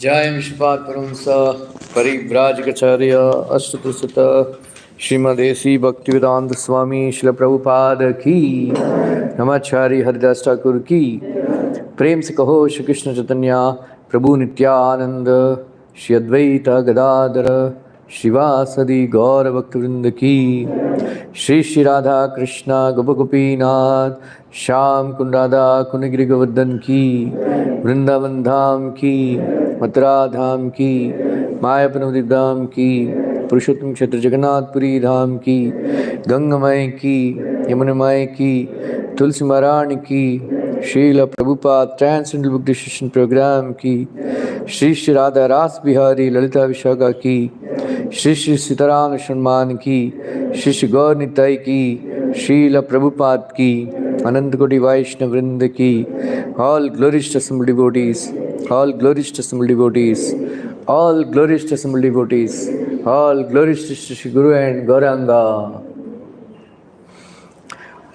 जय विश्वपाद परमहंसा परिव्राजकाचार्य अष्टदशता श्रीमदेसी भक्तिवेदांत स्वामी श्रील प्रभुपाद की नमाचार्य हरिदास ठाकुर की प्रेम से कहो श्री कृष्ण चैतन्य प्रभु नित्यानंद श्री अद्वैत गदाधर शिवासदि गौर भक्तवृंद की श्री श्री राधा कृष्णा गोप गोपीनाथ श्याम कुंड राधा कुंड गिरि गोवर्धन की वृंदावन धाम की मथुरा धाम की मायापुर धाम की पुरुषोत्तम क्षेत्र जगन्नाथपुरी धाम की गंगमय की यमुनामय की तुलसी महारानी की Srila Prabhupada transcendental book discussion programme की श्री श्री राधा रास बिहारी ललिता विशाखा की श्री श्री सीताराम सम्मान की श्री श्री गौर निताई की श्रील प्रभुपाद की अनंत कोटि वैष्णव वृंद की all glories to assembled devotees, all glories to assembled devotees, all glories to assembled devotees, all glories to Shri Guru and Gauranga.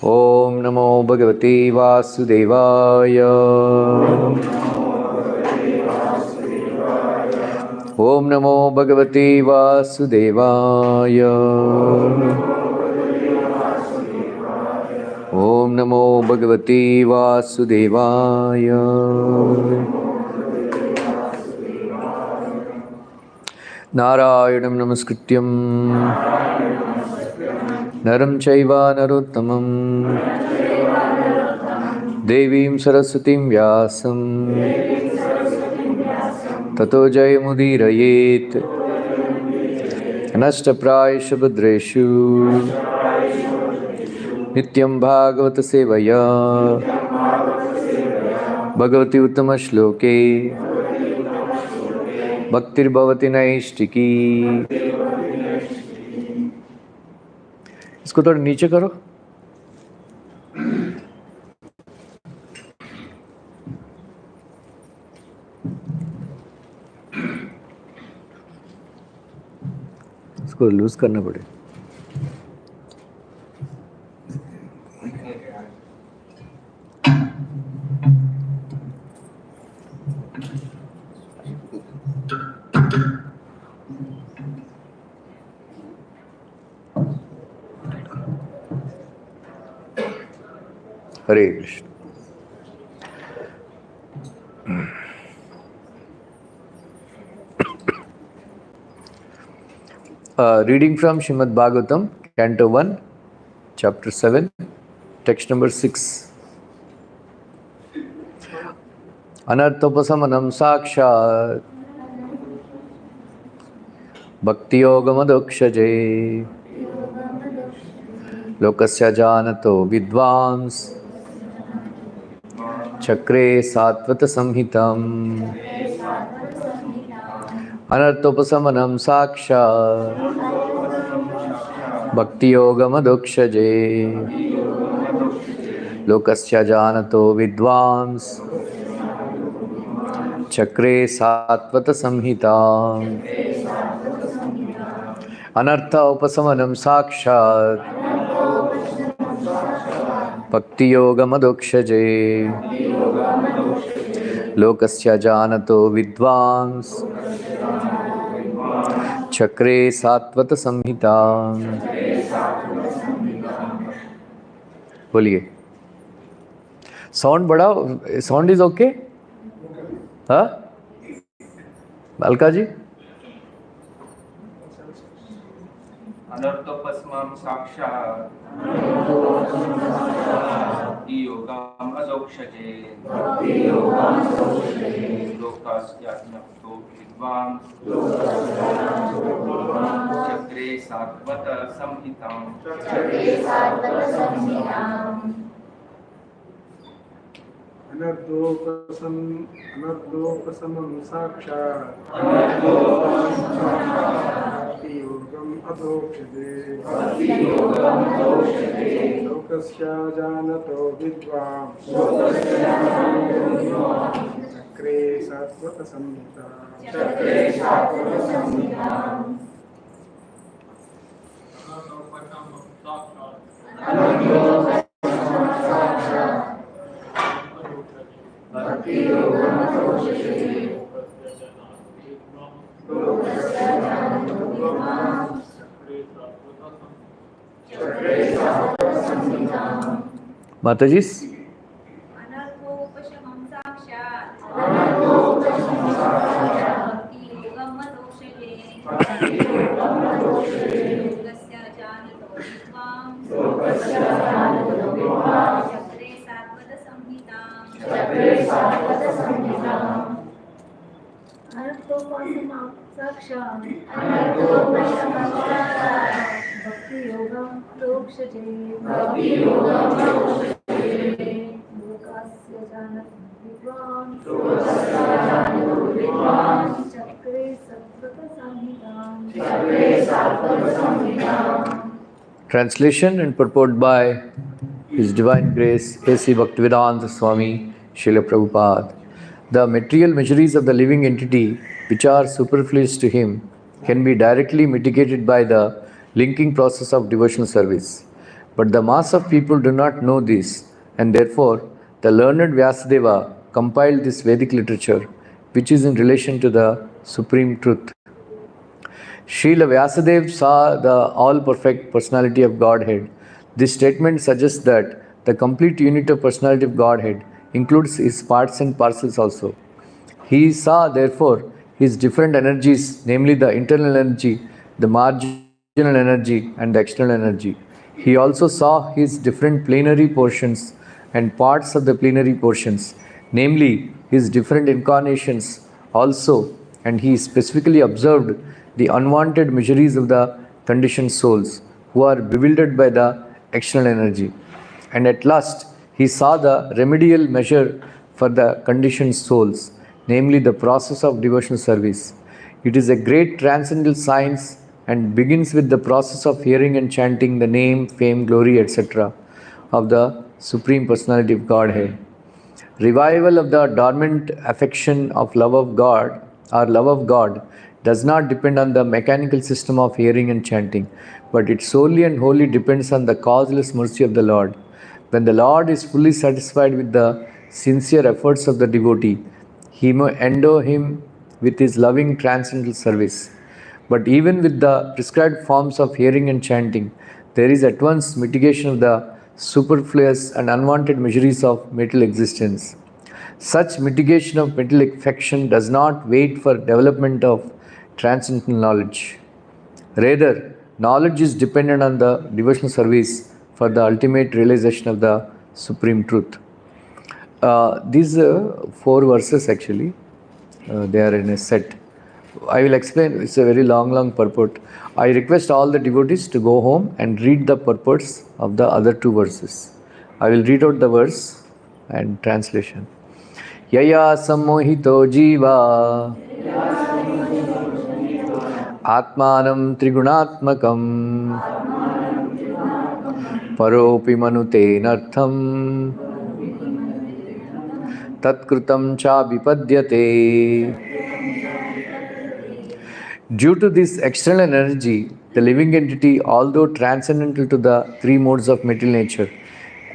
Om Namo Bhagavate Vasudevaya. Om Namo Bhagavate Vasudevaya. Om Namo Bhagavate Vasudevaya. Narayanam Namaskrityam Naram Chaiva Narottamam Devim Saraswatim Vyasam Tato Jayamudirayet Nashtaprayeshu Bhadreshu Nityam Bhagavata Sevaya Bhagavati Uttama Shloke Bhaktir Bhavati Naishtiki. इसको थोड़ा नीचे करो. इसको loose करना पड़े. Hare Krishna. Reading from Srimad Bhagavatam, Canto 1, Chapter 7, Text number 6. Anarthopasamanam sakshat Bhakti yogamadokshajay Lokasya janato vidvams Chakre satvata samhitam Anarthopasamanam sakshat Bhakti yogamadokshajay Lokasya janato vidvams Chakre satvata samhitam Anartha upasamanam sakshat Bhakti yoga madokshajay Lokasya janato vidvans Chakre satvata samhita. बोलिए. Sound बढ़ाओ. Sound is okay. हाँ बालका जी. अनर्थोपस्मं साक्षात् भक्ति योगम् अदोक्षजे लोकास्यात्मतो विद्वान् चक्रे सात्वत संहिताम्. अनर्दोपसमं साक्षात् भक्तियोगम् अधोक्षजे लोकस्य जानतो विद्वान् चक्रे सात्वतसंहिता Mataji's? अनर्थोपशमं साक्षात् भक्तियोगम् अधोक्षजे योगस्य जानतो विद्वान् चक्रे सात्वतसंहिताम् अनर्थोपशमं साक्षात् भक्तियोगम् अधोक्षजे लोकस्य जानतो विद्वान् चक्रे सात्वतसंहिताम्. Translation and purport by His Divine Grace A.C. Bhaktivedanta Swami Srila Prabhupada. The material miseries of the living entity which are superfluous to him can be directly mitigated by the linking process of devotional service. But the mass of people do not know this, and therefore the learned Vyasadeva compiled this Vedic literature which is in relation to the Supreme Truth. Srila Vyasadeva saw the all-perfect personality of Godhead. This statement suggests that the complete unit of personality of Godhead includes his parts and parcels also. He saw, therefore, his different energies, namely the internal energy, the marginal energy, and the external energy. He also saw his different plenary portions and parts of the plenary portions, namely his different incarnations also, and he specifically observed the unwanted miseries of the conditioned souls who are bewildered by the external energy. And at last, he saw the remedial measure for the conditioned souls, namely the process of devotional service. It is a great transcendental science and begins with the process of hearing and chanting the name, fame, glory, etc. of the Supreme Personality of Godhead. Revival of the dormant affection of love of God or love of God does not depend on the mechanical system of hearing and chanting, but it solely and wholly depends on the causeless mercy of the Lord. When the Lord is fully satisfied with the sincere efforts of the devotee, he may endow him with his loving transcendental service. But even with the prescribed forms of hearing and chanting, there is at once mitigation of the superfluous and unwanted miseries of material existence. Such mitigation of material affection does not wait for development of transcendental knowledge. Rather, knowledge is dependent on the devotional service for the ultimate realization of the Supreme Truth. These 4 verses actually, they are in a set. I will explain, it's a very long purport. I request all the devotees to go home and read the purports of the other 2 verses. I will read out the verse and translation. Yaya sammohito jiva atmanam trigunatmakam paropi manute nartham tatkrutam cha vipadyate. Due to this external energy, the living entity, although transcendental to the 3 modes of material nature,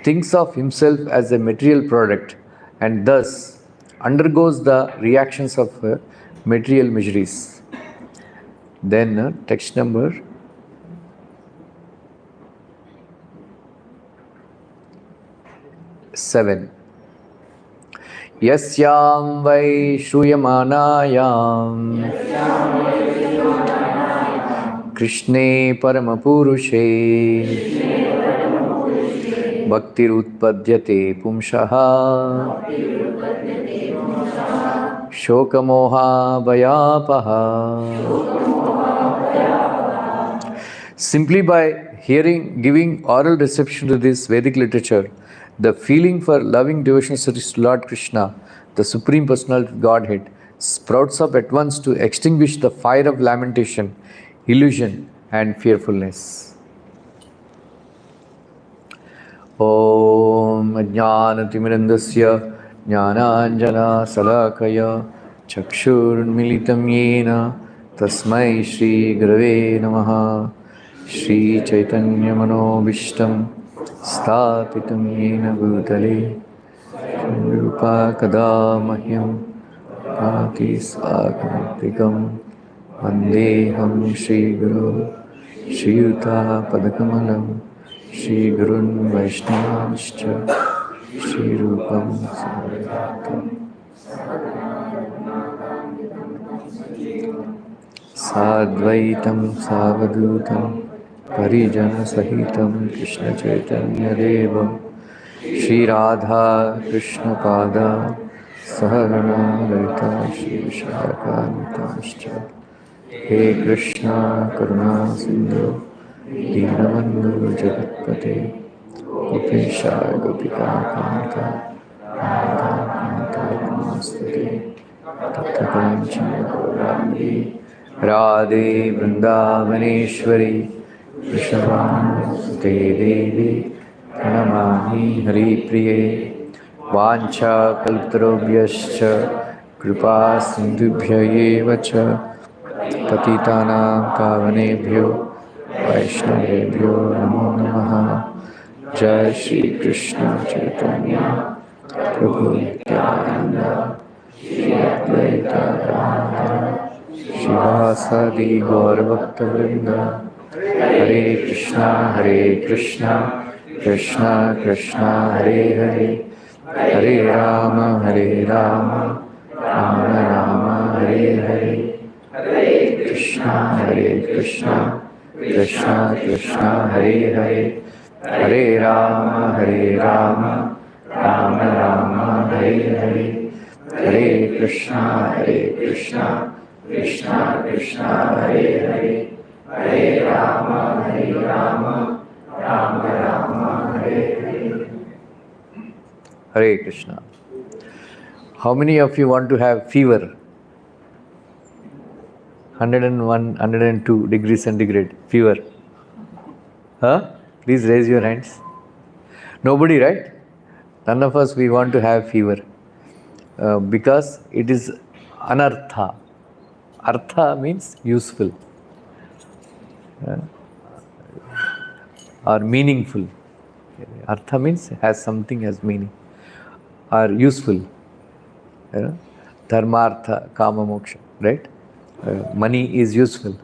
thinks of himself as a material product and thus undergoes the reactions of material miseries. Then text number 7. Yasyam vai shruyamanayam Krishne paramapurushe bhaktir utpadyate pumshaha shokamoha vayapaha. Simply by hearing, giving oral reception to this Vedic literature, The feeling for loving devotional service to Lord Krishna, the Supreme Personality of Godhead, sprouts up at once to extinguish the fire of lamentation, illusion, and fearfulness. Om Ajnanatimirandasya Jnananjana Salakaya Chakshurmilitam Yena Tasmai Shri Gurave Namaha. Shri Chaitanya Manobishtam Sthapitam Yena Bhutale Rupa Kada Mahyam Bhati Svakartikam Vandeham Shri Guru Shri Yuta Padakamalam Shri Gurun Vaishnavascha Shri Rupam Sarvatam Sadvaitam Savadutam Parijana Sahitam Krishna Chaitanya Devam Shri Radha Krishna Pada Saharana Lalita Shri Vishakanitascha He Krishna Karuna Sindhu Dinabandhu Jagatpate Gopesha Gopika Kanta Radha Kanta Namastate Tattakanchana Gaurandi Radhe Vrindavaneshwari Vrishabhanusute Devi Pranamami Hari Priye Vancha Kaltarobhyascha Kripa Sindhubhya Eva Cha Patitanam Pavanebhyo Vaishnavebhyo Namo Namaha. Jai Shri Krishna Chaitanya Prabhu Nityananda Shri Advaita Gadadhara Shivasadi Gaurabhakta Vrinda. Hare Krishna, Krishna Krishna, Hare Hare, Hare Rama, Rama Rama, Hare Hare, Hare Krishna, Krishna Krishna, Hare Hare, Hare Rama, Rama Hare Hare, Hare Krishna, Krishna Krishna, Hare Hare. Hare Rama, Rama, Hare Hare. Hare Krishna. How many of you want to have fever? 101, 102 degrees centigrade fever. Huh? Please raise your hands. Nobody, right? None of us we want to have fever. Because it is anartha. Artha means useful. Or meaningful. Artha means has something as meaning. Or useful. Dharmartha, kama, moksha. Right? Money is useful.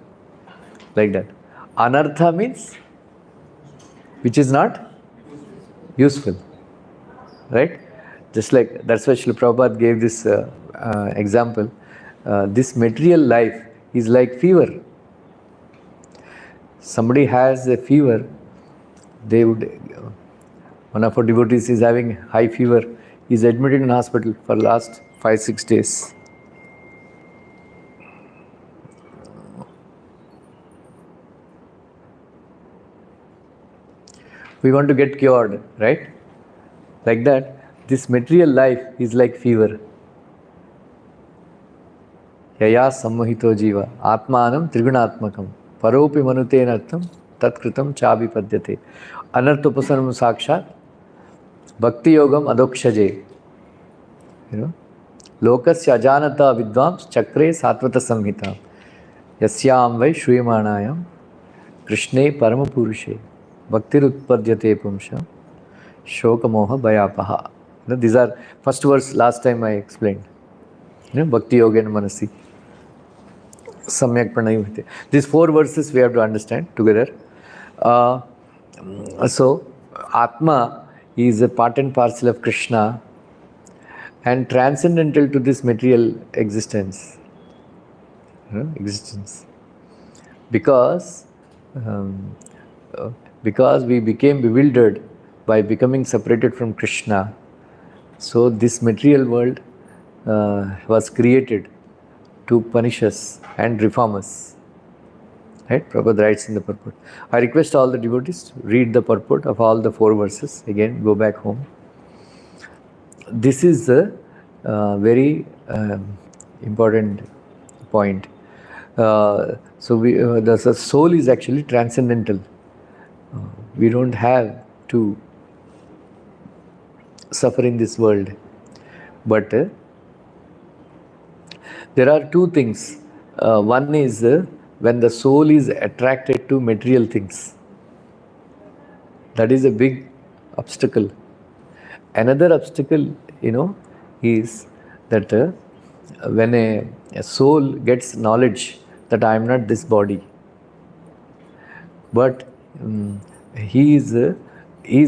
Like that. Anartha means which is not useful. Right? Just like, that's why Srila Prabhupada gave this example. This material life is like fever. Somebody has a fever, they would, one of our devotees is having high fever, is admitted in hospital for last 5-6 days. We want to get cured, right? Like that, this material life is like fever. Yaya sammohito jiva, atmanam trigunatmakam. Paropi manutenartham tatkritam chabi padyate. Anarthopasanam sakshat bhakti yogam adokshaje. Lokasya ajanata vidvams chakre satvata samhita. Yasyam vai shruyamanayam krishne paramapurushe bhaktirutpadyate pumsha shokamoha bhayapaha. These are first verse last time I explained. Bhakti yoga and manasi. Samyak pranayam. These 4 verses we have to understand together. So, Atma is a part and parcel of Krishna and transcendental to this material existence. Because we became bewildered by becoming separated from Krishna. So, this material world was created to punish us and reform us. Right? Prabhupada writes in the purport. I request all the devotees to read the purport of all the 4 verses. Again, go back home. this is a very important point. The soul is actually transcendental. We don't have to suffer in this world. But there are two things. One is when the soul is attracted to material things. That is a big obstacle. Another obstacle, is that when a soul gets knowledge that I am not this body, but he is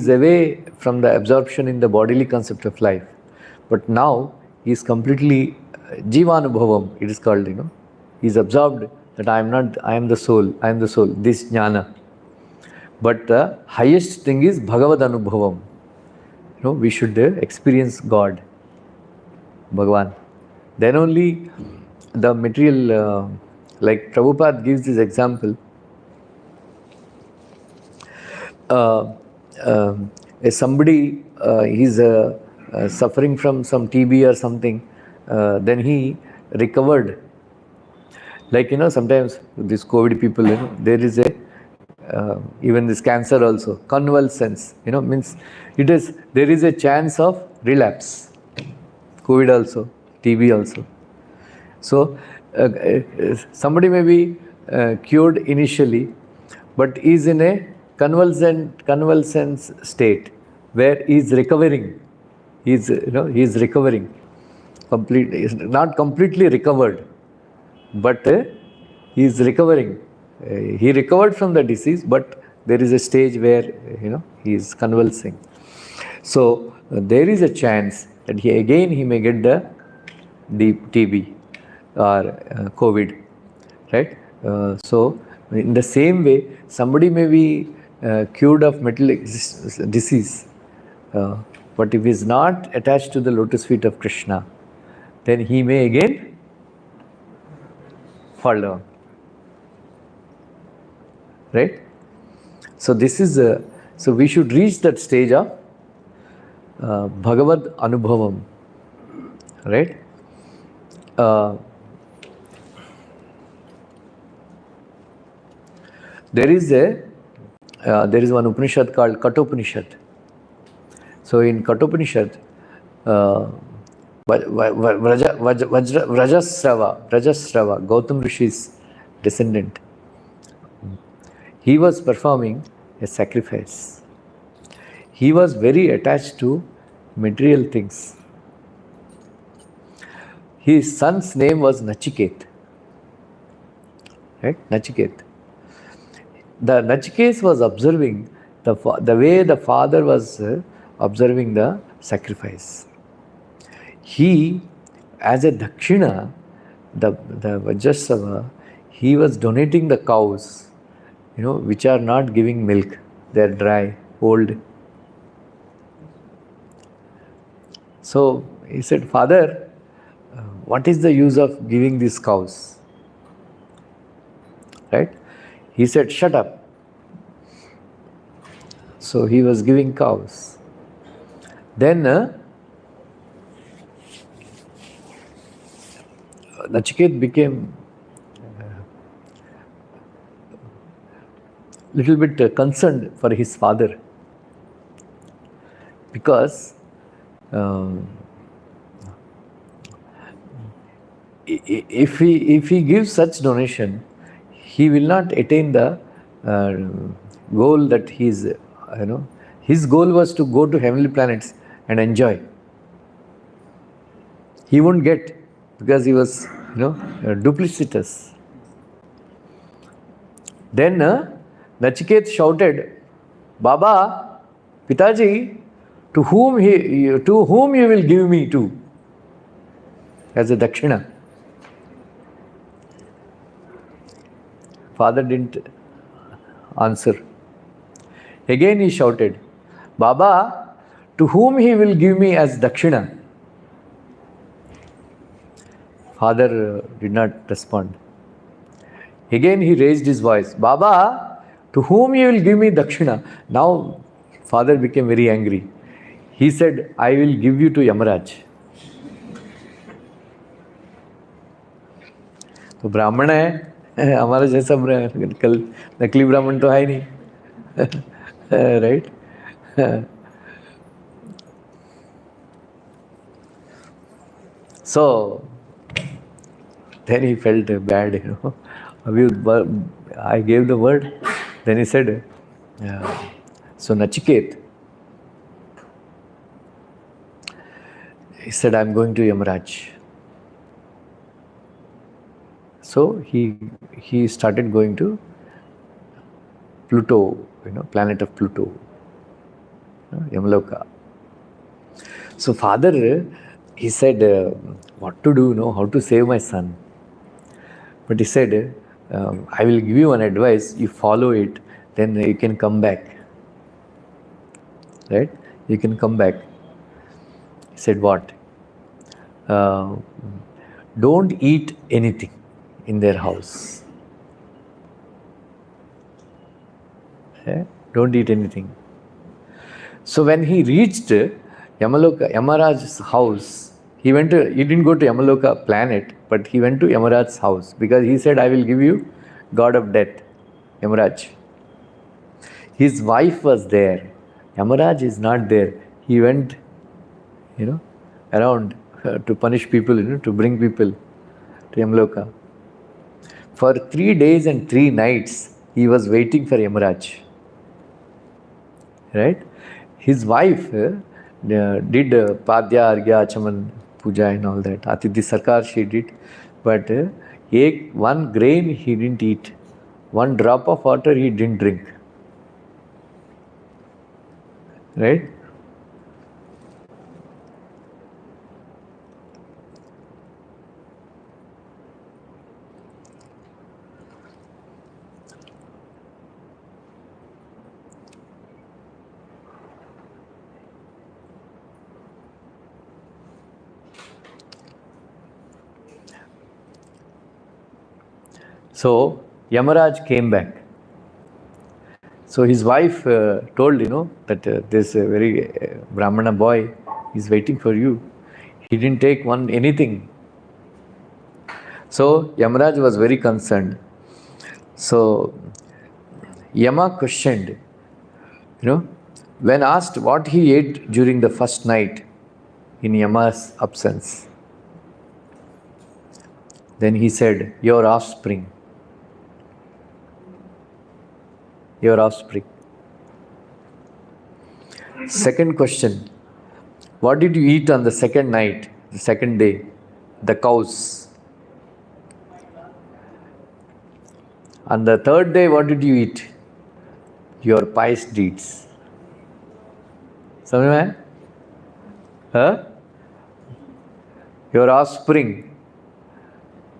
away from the absorption in the bodily concept of life. But now he is completely jivanubhavam, it is called, he is absorbed that I am the soul, this jnana. But the highest thing is Bhagavad Anubhavam. We should experience God, Bhagavan. Then only the material, like Prabhupada gives this example. Somebody is suffering from some TB or something, then he recovered. Like, sometimes these COVID people, there is even this cancer also, convalescence, means there is a chance of relapse. COVID also, TB also. So, somebody may be cured initially, but is in a convalescence state where he is recovering. He is recovering. Not completely recovered, but he is recovering. He recovered from the disease, but there is a stage where he is convulsing. So there is a chance that he may get the TB or COVID, right? So in the same way, somebody may be cured of mental disease, but if he is not attached to the lotus feet of Krishna, then he may again fall down. Right? So this is so we should reach that stage of Bhagavad Anubhavam. Right? There is one Upanishad called Kathopanishad. So in Kathopanishad, Vrajasrava, Gautam Rishi's descendant, he was performing a sacrifice. He was very attached to material things. His son's name was Nachiket. Right? Nachiket. The Nachiket was observing the way the father was observing the sacrifice. He, as a dakshina, the Vajrasrava, he was donating the cows, which are not giving milk. They are dry, old. So he said, Father, what is the use of giving these cows? Right? He said, shut up. So he was giving cows. Then Nachiket became little bit concerned for his father, because if he gives such donation, he will not attain the goal that he is, his goal was to go to heavenly planets and enjoy. He won't get, because he was, duplicitous. Then Nachiket shouted, Baba, Pitaji, to whom you will give me to as a dakshina? Father didn't answer. Again he shouted, Baba, to whom he will give me as dakshina? Father did not respond. Again he raised his voice, Baba, to whom you will give me dakshina? Now father became very angry. he said, I will give you to Yamaraj. तो ब्राह्मण है, हमारा जैसा कल नकली ब्राह्मण तो है ही नहीं, right. So then he felt bad, I gave the word. Then he said, so Nachiket, he said, I'm going to Yamaraj. So he started going to Pluto, planet of Pluto, Yamaloka. So father, he said, what to do, how to save my son. But he said, I will give you an advice, you follow it, then you can come back. Right? You can come back. He said, what? Don't eat anything in their house. Don't eat anything. So when he reached Yamaraj's house, he didn't go to Yamaloka planet, but he went to Yamaraj's house because he said, I will give you god of death, Yamaraj. His wife was there. Yamaraj is not there. He went, around to punish people, to bring people to Yamaloka. For 3 days and 3 nights, he was waiting for Yamaraj. Right? His wife did Padya, Argya, Achaman, Puja and all that. Atithi Sarkar she did. But one grain he didn't eat. 1 drop of water he didn't drink. Right? So Yamaraj came back. So his wife told, that this very Brahmana boy is waiting for you. He didn't take anything. So Yamaraj was very concerned. So Yama questioned, when asked what he ate during the first night in Yama's absence. Then he said, your offspring. Your offspring. Second question, what did you eat on the second night, the second day? The cows. On the third day, what did you eat? Your pious deeds. समझ में है? Huh? Your offspring,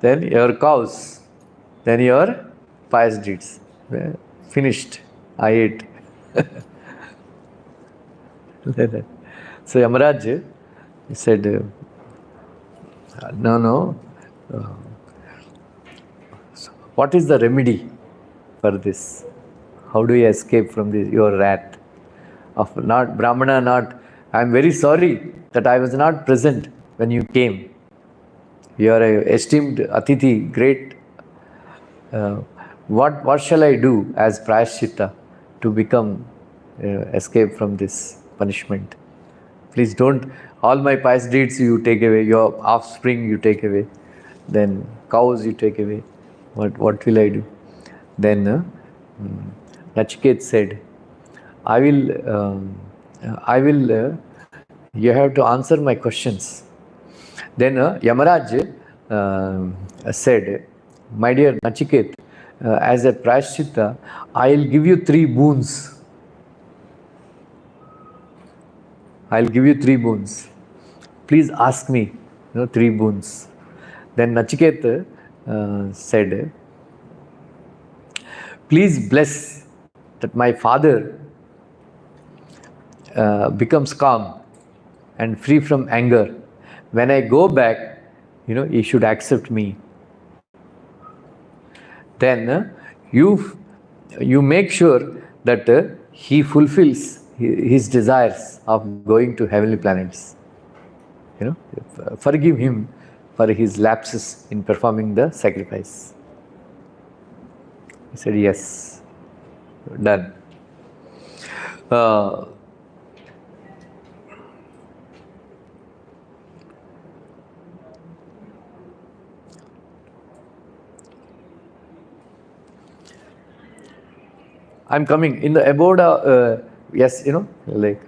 then your cows, then your pious deeds. Finished. I ate. So Yamaraj said, no. What is the remedy for this? How do you escape from your wrath? Of not Brahmana, I am very sorry that I was not present when you came. You are an esteemed Atithi, great. What shall I do as Prayaschitta to become, escape from this punishment? Please don't, all my pious deeds you take away, your offspring you take away, then cows you take away. What will I do? Then Nachiket said, I will, you have to answer my questions. Then Yamaraj said, my dear Nachiket, as a Prayaschitta, I will give you 3 boons. I will give you 3 boons. Please ask me, 3 boons. Then Nachiket said, please bless that my father becomes calm and free from anger. When I go back, he should accept me. Then you make sure that he fulfills his desires of going to heavenly planets. Forgive him for his lapses in performing the sacrifice. He said, yes, done. I'm coming in the abode of, yes, like,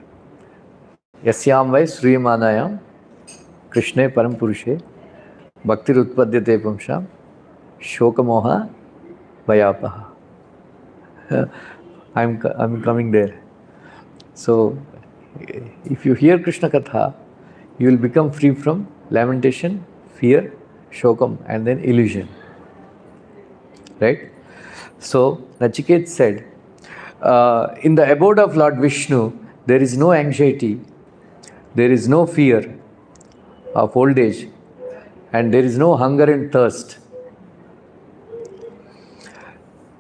yasyam vai srimanayam krishne param purushe bhaktir utpadyate pumsham shokamoha vayapaha. I'm coming there. So, if you hear Krishna Katha, you will become free from lamentation, fear, shokam, and then illusion. Right? So, Nachiket said, in the abode of Lord Vishnu, there is no anxiety, there is no fear of old age, and there is no hunger and thirst.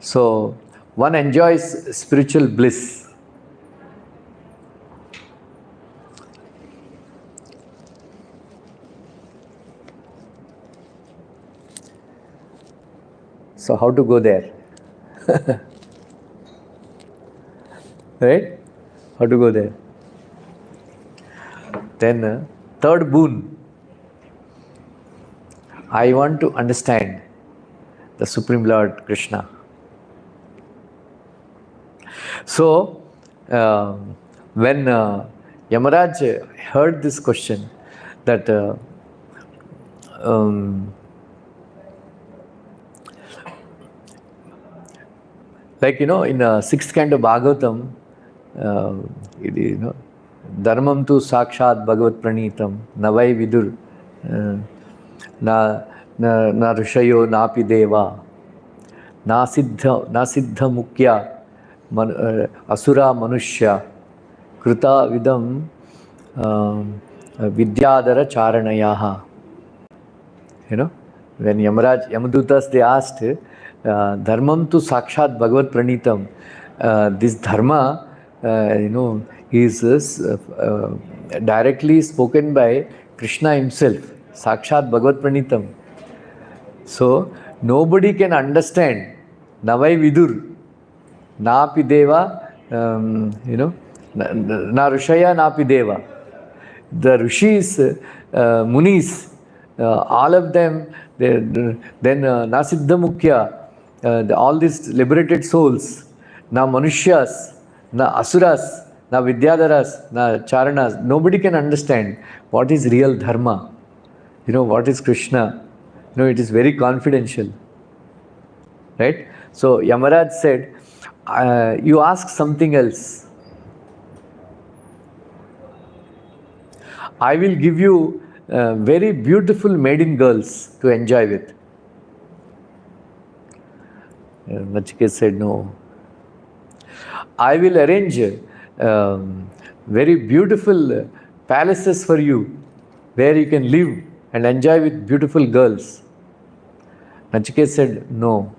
So, one enjoys spiritual bliss. So, how to go there? Right? How to go there? Then, third boon. I want to understand the Supreme Lord Krishna. So, when Yamaraj heard this question, that like in 6th canto Bhagavatam, Dharmam tu sakshat bhagavat pranitam navai vidur na rishayo napi deva na siddha mukya asura manushya kruta vidam vidyadara charanayaha. When Yamadutas, they asked, Dharmam tu sakshat bhagavat pranitam. This dharma, is directly spoken by Krishna himself. Sakshat bhagavat pranitam. So, nobody can understand. Navai vidur. Napi deva, na rishaya napi deva. The rishis, munis, all of them, then Nasiddha Mukhya, all these liberated souls, na Manushyas, na Asuras, na Vidyadharas, na Charanas, nobody can understand what is real Dharma, what is Krishna. It is very confidential. Right? So Yamaraj said, you ask something else. I will give you very beautiful maiden girls to enjoy with. Nachiket said, no. I will arrange very beautiful palaces for you where you can live and enjoy with beautiful girls. Nachiket said, no.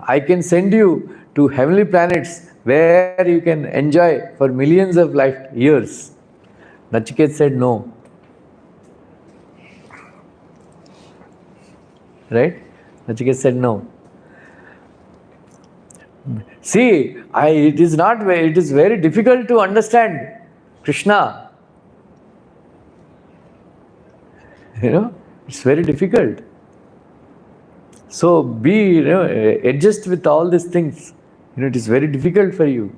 I can send you to heavenly planets where you can enjoy for millions of years. Nachiket said, no. Right? Nachiket said, no. See, it is very difficult to understand Krishna. It's very difficult. So adjust with all these things. It is very difficult for you.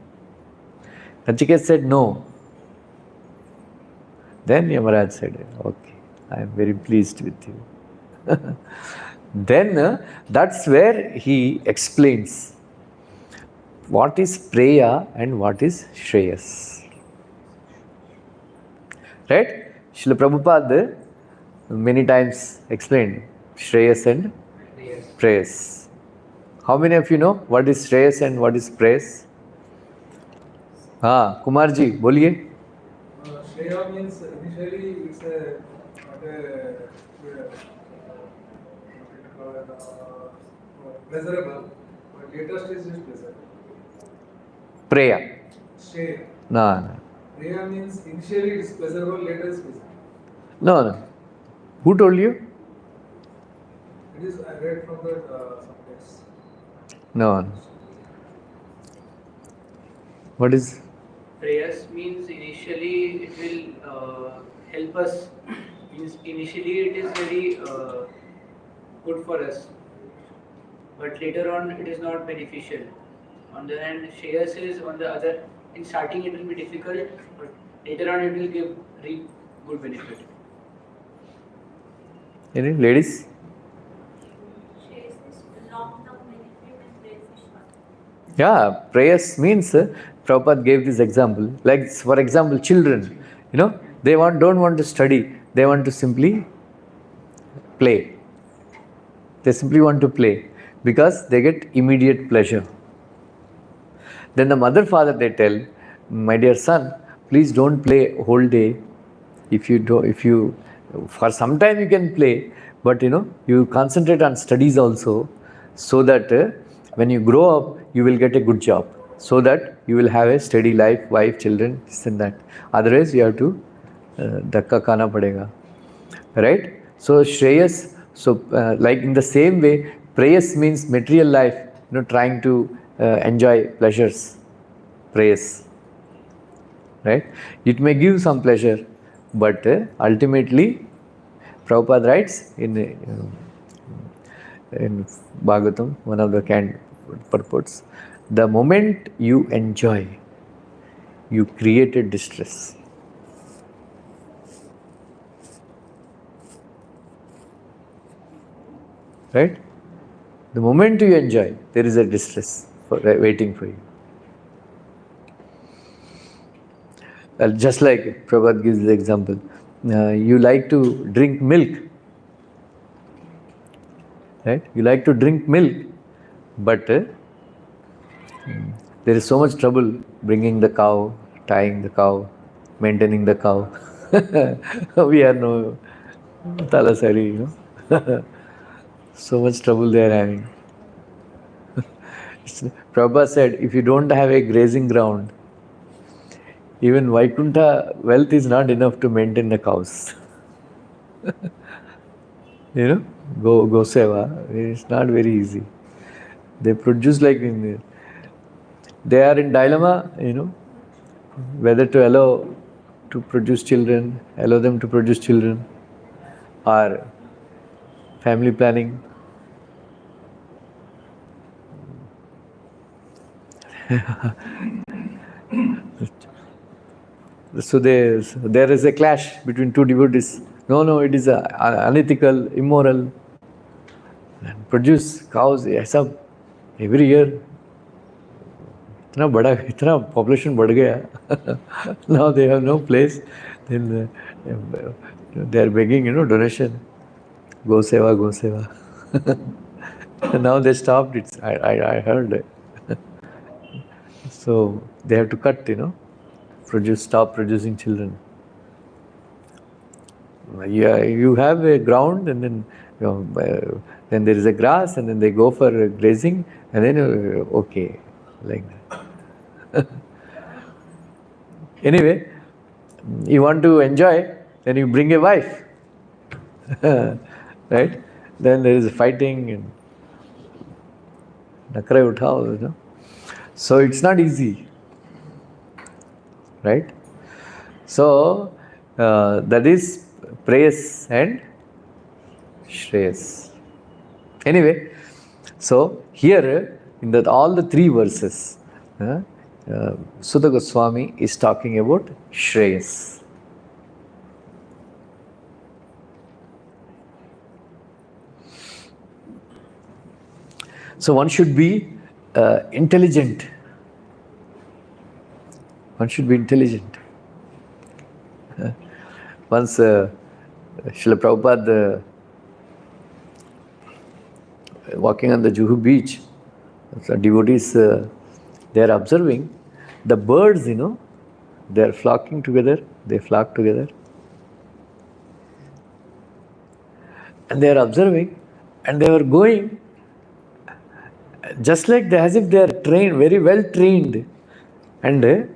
Nachiket said, no. Then Yamaraj said, okay, I am very pleased with you. Then that's where he explains what is Preya and what is Shreyas. Right? Srila Prabhupada many times explained Shreyas and Preyas. How many of you know what is Shreyas and what is Preyas? Kumarji, boliye. Shreya means initially it's a pleasurable, but later stage is pleasurable. Preya. Shreya. No, no. Shreya means initially it's pleasurable, later it's pleasurable. No, no. Who told you? It is, I read from the some text. No, no. What is? Prayers means initially it will help us. Means initially it is very good for us, but later on it is not beneficial. On the hand, Shreyas is on the other. In starting it will be difficult, but later on it will give reap good benefit. Any ladies? Shares is long-term benefit and beneficial. Yeah, prayers means Prabhupada gave this example. Like for example, children, they don't want to study. They want to simply play. They simply want to play because they get immediate pleasure. Then the mother father they tell, my dear son, please don't play whole day. If you for some time you can play, but you concentrate on studies also, so that when you grow up you will get a good job, so that you will have a steady life, wife, children, this and that. Otherwise you have to dhakka khana padega, right? So shreyas, so like in the same way, prayas means material life, trying to enjoy pleasures, prayas, right? It may give some pleasure, but ultimately, Prabhupada writes in Bhagavatam, one of the purports, the moment you enjoy, you created distress. Right? The moment you enjoy, there is a distress waiting for you. Just like Prabhupada gives the example, you like to drink milk, right? You like to drink milk, but there is so much trouble bringing the cow, tying the cow, maintaining the cow. We are no talasari, So much trouble they are having. Prabhupada said, if you don't have a grazing ground, even Vaikuntha wealth is not enough to maintain the cows. Go seva, it's not very easy. They produce like they are in dilemma, whether to allow them to produce children, or family planning. So there is a clash between two devotees. No, it is unethical, immoral. And produce cows, ऐसा every year. इतना population बढ़ गया. Now they have no place. Then they are begging, donation. Go seva. Now they stopped it. I heard. So they have to cut, stop producing children. Yeah, you have a ground, and then then there is a grass, and then they go for grazing, and then okay, like that. Anyway, you want to enjoy, then you bring a wife, right? Then there is fighting and nakrai uthao, So it's not easy, right? So that is praise and shreyas. Anyway, so here in all the three verses, Sutta Goswami is talking about shreyas. So one should be intelligent. One should be intelligent. Once Srila Prabhupada walking on the Juhu beach, the devotees they are observing the birds, they are flocking together, they flock together. And they are observing, and they were going just like as if they are trained, very well trained. And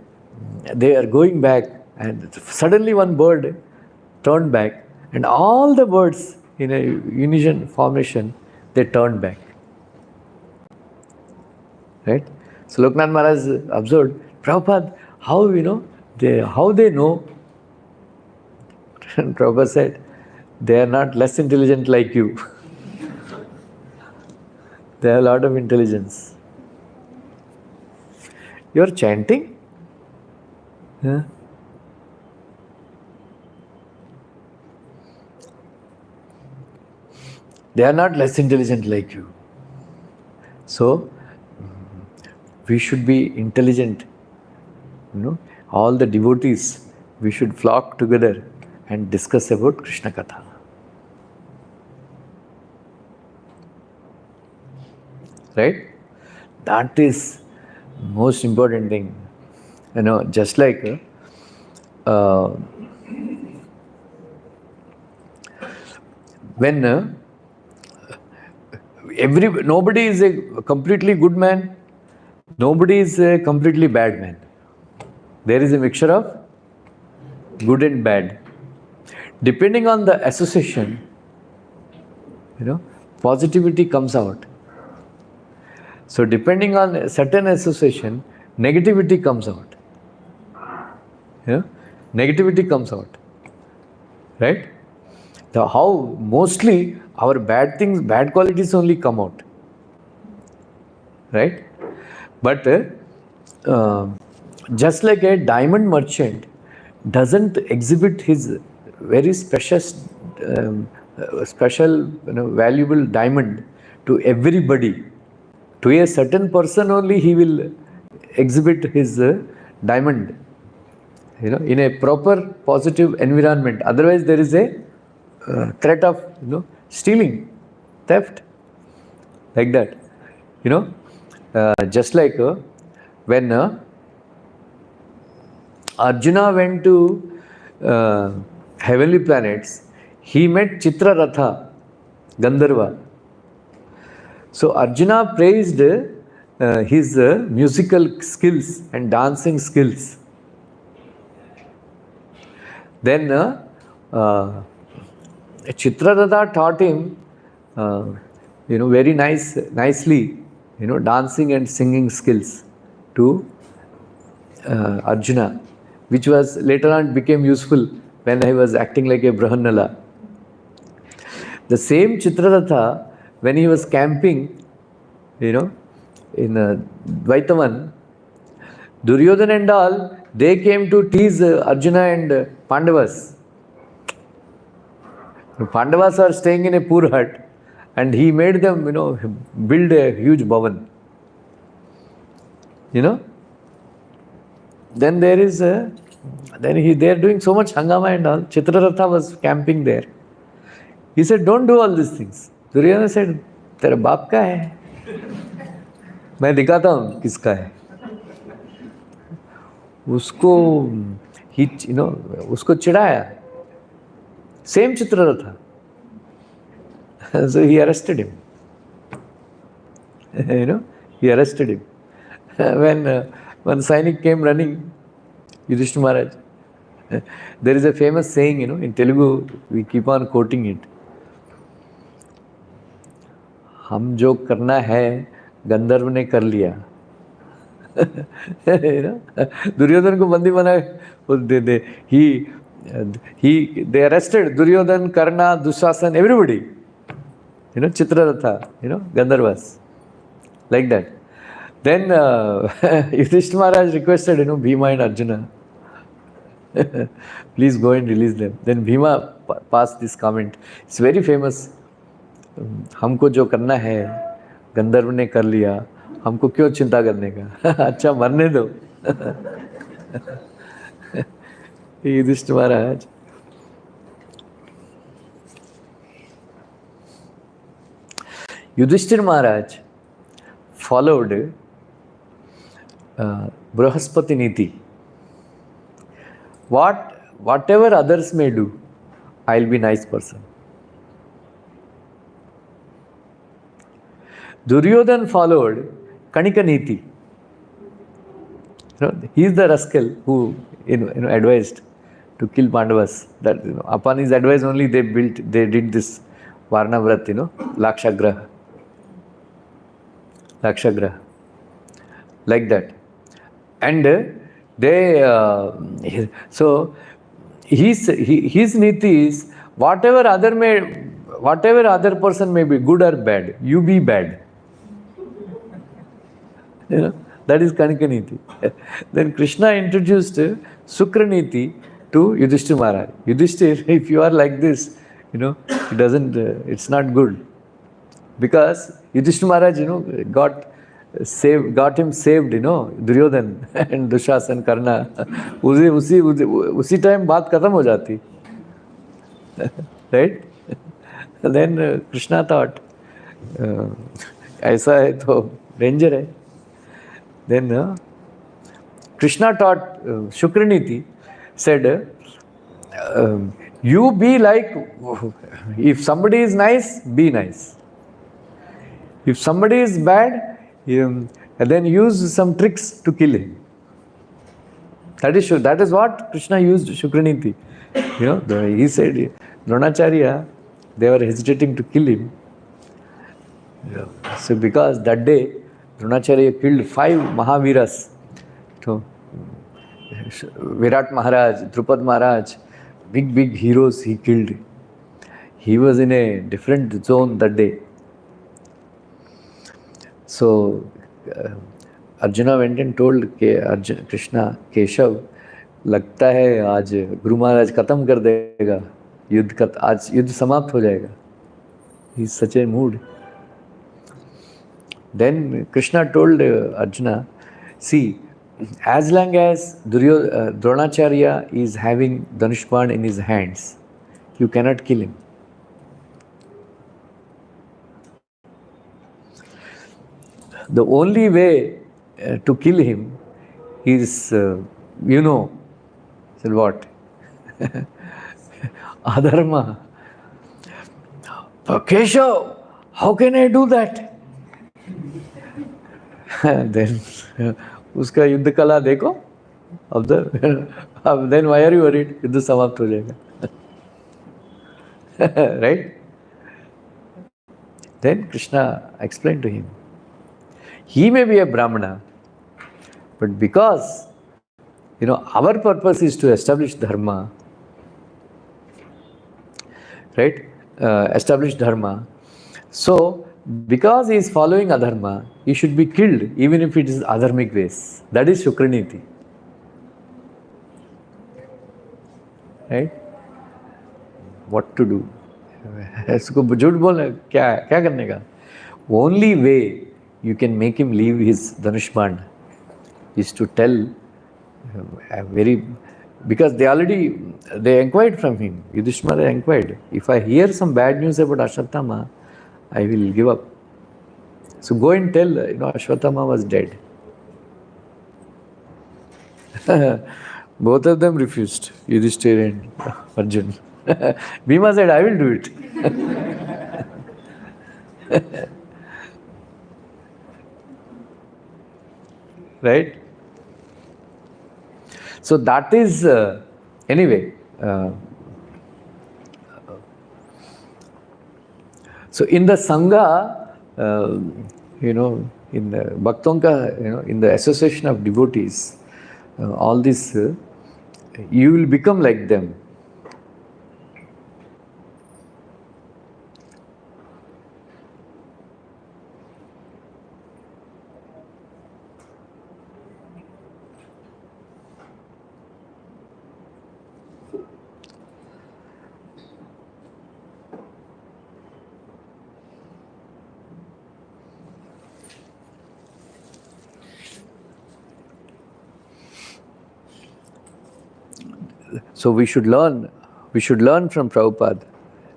they are going back, and suddenly one bird turned back, and all the birds in a unison formation, they turned back. Right? So Loknath Maharaj observed, Prabhupada, how how they know? And Prabhupada said, they are not less intelligent like you. They have a lot of intelligence. You are chanting? Huh? They are not less intelligent like you. So, we should be intelligent. All the devotees, we should flock together and discuss about Krishna Katha. Right? That is most important thing. Just like when nobody is a completely good man, nobody is a completely bad man. There is a mixture of good and bad. Depending on the association, positivity comes out. So depending on a certain association, negativity comes out. Negativity comes out. Right? So how mostly our bad things, bad qualities only come out. Right? But just like a diamond merchant doesn't exhibit his very special, valuable diamond to everybody. To a certain person only he will exhibit his diamond, in a proper positive environment. Otherwise there is a threat of stealing, theft, like that. Just like when Arjuna went to heavenly planets, he met Chitraratha, Gandharva. So Arjuna praised his musical skills and dancing skills. Then Chitraratha taught him, very nicely, dancing and singing skills to Arjuna, which was later on became useful when he was acting like a Brahmanala. The same Chitraratha, when he was camping, in Dvaitavan, Duryodhana and all, they came to tease Arjuna and Pandavas. Pandavas are staying in a poor hut, and he made them, build a huge bhavan. Then there is they are doing so much hangama and all. Chitraratha was camping there. He said, don't do all these things. Duryodhana said, तेरा बाप का है, मैं दिखाता हूँ किसका है. उसको उसको चिढ़ाया. Same Chitraratha. So he arrested him. He arrested him. When one Sainik came running, Yudhishthira Maharaj, there is a famous saying, in Telugu, we keep on quoting it. हम जो करना है गंधर्व ने कर लिया. दुर्योधन को बंदी बनाए, they arrested Duryodhan, Karna, Dushasan, everybody. Chitraratha, Gandharvas, like that. Then Yudhishthira Maharaj requested, Bhima and Arjuna, please go and release them. Then Bhima passed this comment. It's very famous. हमको जो करना है गंधर्व ने कर लिया, हमको क्यों चिंता करने का. अच्छा मरने दो. Yudhishthira Maharaj. Yudhishthira Maharaj followed Brahaspati Niti. Whatever others may do, I'll be nice person. Duryodhan followed Kanika Niti. he is the rascal who advised to kill Pandavas. That upon his advice only they did this Varna Vrat, Lakshagraha, like that. And so his niti is whatever other person may be good or bad, you be bad. That is Kanika Niti. Then Krishna introduced Sukraniti to Yudhishthira Maharaj. Yudhishthira, if you are like this, it doesn't, it's not good. Because Yudhishthira Maharaj, got him saved, Duryodhan and Dushasan, Karna. उसी time बात खत्म हो जाती. Right? Then Krishna thought, ऐसा है तो danger है. Then Krishna taught Shukraniti, said, you be like, if somebody is nice, be nice. If somebody is bad, then use some tricks to kill him. That is what Krishna used Shukraniti. He said, Dronacharya, they were hesitating to kill him. So because that day, Dronacharya killed 5 Mahaviras. So, Virat Maharaj, Drupad Maharaj, big heroes he killed. He was in a different zone that day. So, Arjuna went and told Krishna, Keshav, लगता है आज गुरु महाराज खत्म कर देगा, आज युद्ध समाप्त हो जाएगा. He is such a mood. Then Krishna told Arjuna, see, as long as Dronacharya is having Dhanushban in his hands, you cannot kill him. The only way to kill him is, said what? Adharma. Keshav, how can I do that? Then उसका युद्ध कला देखो. अब then why are you worried? युद्ध समाप्त हो जाएगा. Right? Then Krishna explained to him, he may be a Brahmana, but because our purpose is to establish dharma, right? Establish dharma. So because he is following adharma, he should be killed even if it is adharmic ways. That is Shukraniti. Right? What to do? इसको झूठ बोलना क्या करने का? Only way you can make him leave his Dhanushban is to tell because they inquired from him. Yudhishthira inquired, if I hear some bad news about Ashwatthama, I will give up. So go and tell, Ashwatthama was dead. Both of them refused, Yudhishthira and Arjuna. Bhima said, I will do it. Right? So that is, anyway, so in the Sangha, in the Bhaktonka, in the association of devotees, all this, you will become like them. So we should learn from Prabhupada.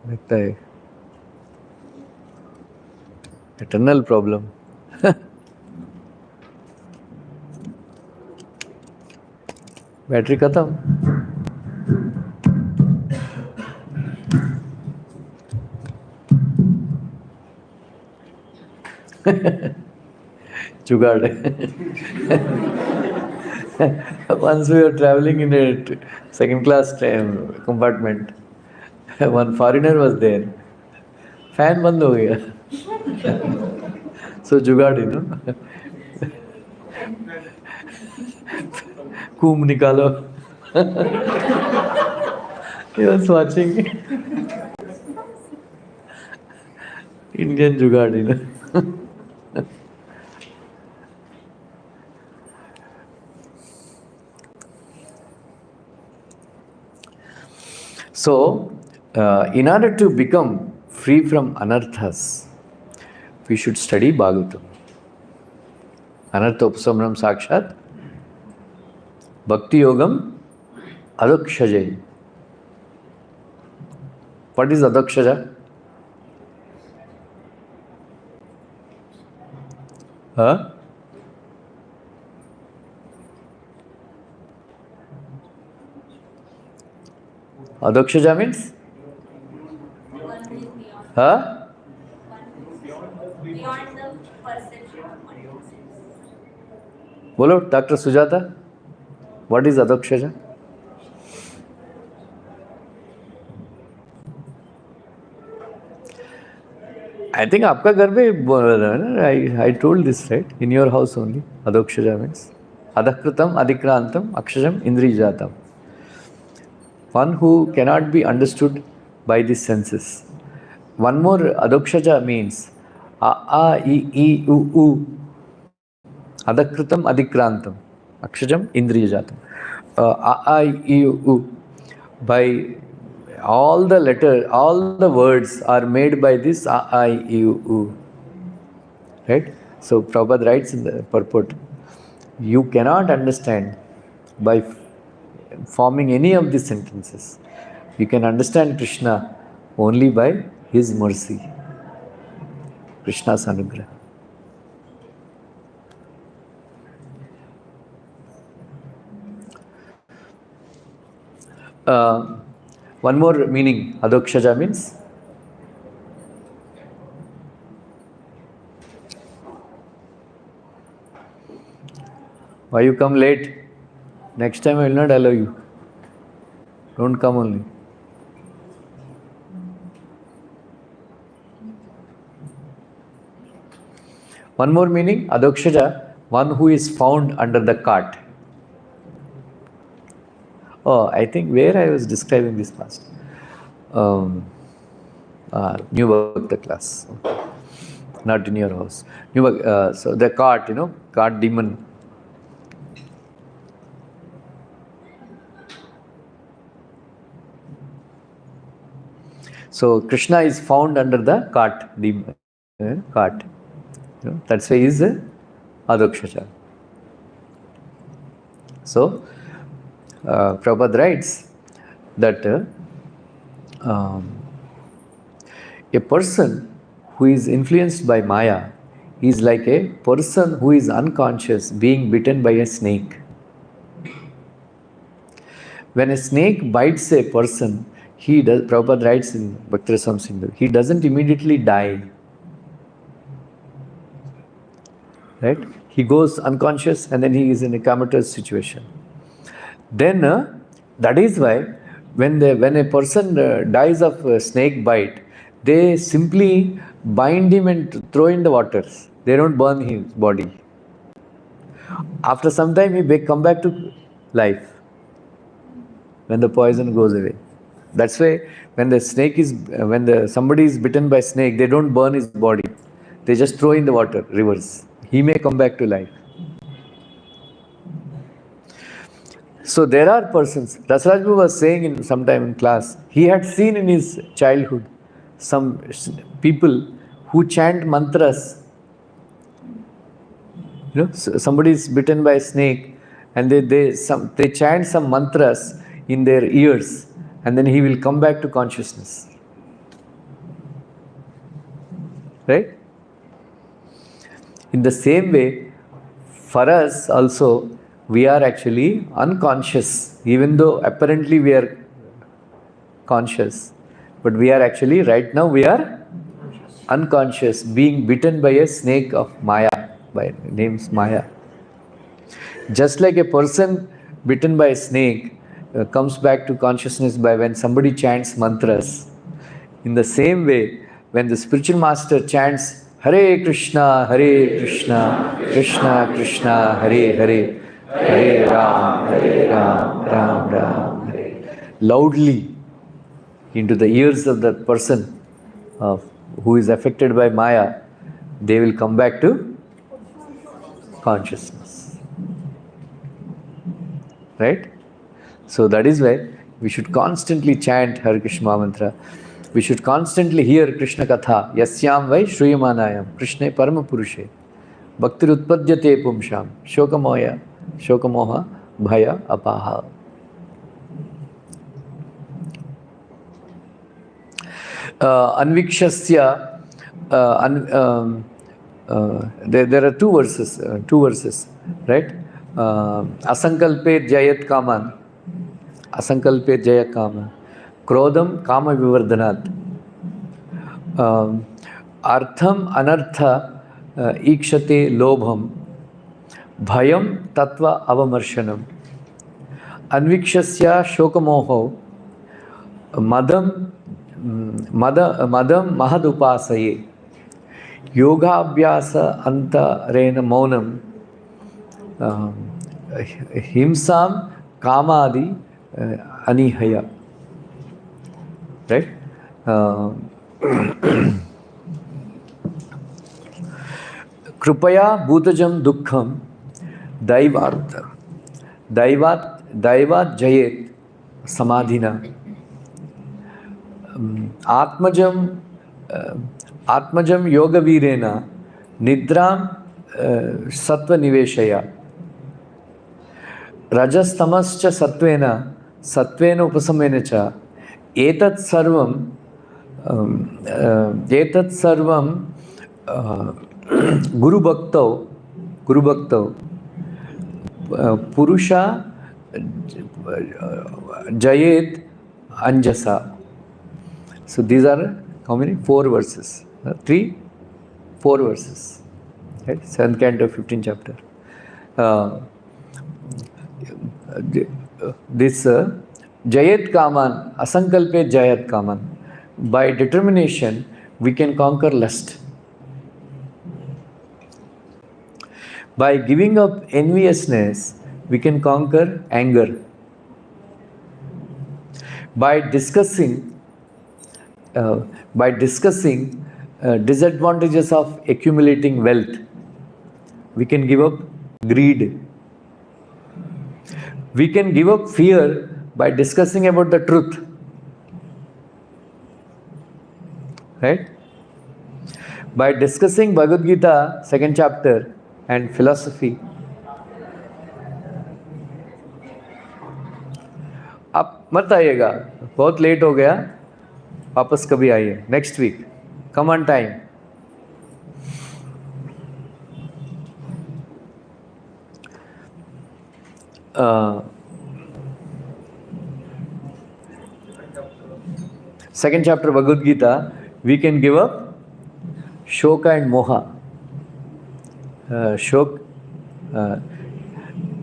लगता है eternal problem. Battery खत्म. जुगाड़. Once we were traveling in a second class train compartment, one foreigner was there. Fan बंद हो गया. So जुगाड़, you know. Coom निकालो. He was watching Indian जुगाड़, you know. So, in order to become free from anarthas, we should study Bhagavatam. Anarthopsamram sakshat, bhakti yogam, adakshaja. What is adakshaja? Huh? Adakshaja means? One who is beyond, Huh? one who is beyond the perception of consciousness. Bolo, Dr. Sujata, what is adakshaja? I think आपका घर में बोल रहा है ना. I told this, right? In your house only. Adakshaja means adakritam, adikrantam, akshajam, indrijatam. One who cannot be understood by the senses. One more adakshaja means a, I, u. Adakritam, adikrantam, akshajam, indrijatam. A, I, u. By all the letters, all the words are made by this a, I, u. Right? So Prabhupada writes in the purport, you cannot understand by forming any of these sentences. You can understand Krishna only by His mercy. Krishna's anugraha. One more meaning, adakshaja means why you come late? Next time I will not allow you. Don't come only. One more meaning, adakshaja, one who is found under the cart. Oh, I think where I was describing this past. New Bhakta class. Not in your house. So the cart, cart demon. So Krishna is found under the cart demon. Cart. That's why he is adakshaja. So Prabhupada writes that a person who is influenced by Maya is like a person who is unconscious being bitten by a snake. When a snake bites a person, Prabhupada writes in Bhakti-rasam Sindhu, he doesn't immediately die. Right? He goes unconscious and then he is in a comatose situation. Then that is why when a person dies of a snake bite, they simply bind him and throw in the waters. They don't burn his body. After some time he may come back to life when the poison goes away. That's why when somebody is bitten by snake, they don't burn his body. They just throw in the water, rivers. He may come back to life. So there are persons, Rasraj was saying sometime in class, he had seen in his childhood some people who chant mantras. Somebody is bitten by a snake and they chant some mantras in their ears and then he will come back to consciousness. Right? In the same way, for us also, we are actually unconscious, even though apparently we are conscious. But we are actually, right now, we are unconscious, being bitten by a snake of Maya, by name's Maya. Just like a person bitten by a snake comes back to consciousness by when somebody chants mantras, in the same way, when the spiritual master chants Hare Krishna, Krishna Krishna, Hare Hare, Hare Ram, Ram Ram, Hare, loudly into the ears of that person who is affected by Maya, they will come back to consciousness. Right? So that is why we should constantly chant Hare Krishna mantra. We should constantly hear Krishna Katha. Yasyam vai shruyamanayam. Krishna parama purushe. Bhaktir utpadyate pumsham. Shokamoha bhaya apaha. Anvikshasya. There are two verses, right? Asankalpe jayat kaman. Asankalpe jaya kama. Krodam kama vivardhanat. Artham anartha ikshate lobham. Bhayam tatva avamarsanam. Anvikshasya shokamoho. Madam mahadupasaye. Yoga abhyasa anta rena maunam. Himsam kamadi anihaya. Right? Krupaya bhutajam dukkham daivat jayet samadhina. Atmajam yoga virena nidram sattva niveshaya. Rajas tamascha satvena upasamena cha etat sarvam guru bhakto purusha jayet anjasa. So these are how many? 4 verses. 4 verses. Right? 7th canto, 15th chapter. This Jayat Kaman, Asankalpe Jayat Kaman. By determination, we can conquer lust. By giving up enviousness, we can conquer anger. By discussing disadvantages of accumulating wealth, we can give up greed. We can give up fear by discussing about the truth. Right? By discussing Bhagavad Gita, 2nd chapter, and philosophy. आप मत आइएगा, बहुत late हो गया, वापस कभी आइए, next week, come on time. Second chapter Bhagavad Gita, we can give up shoka and moha.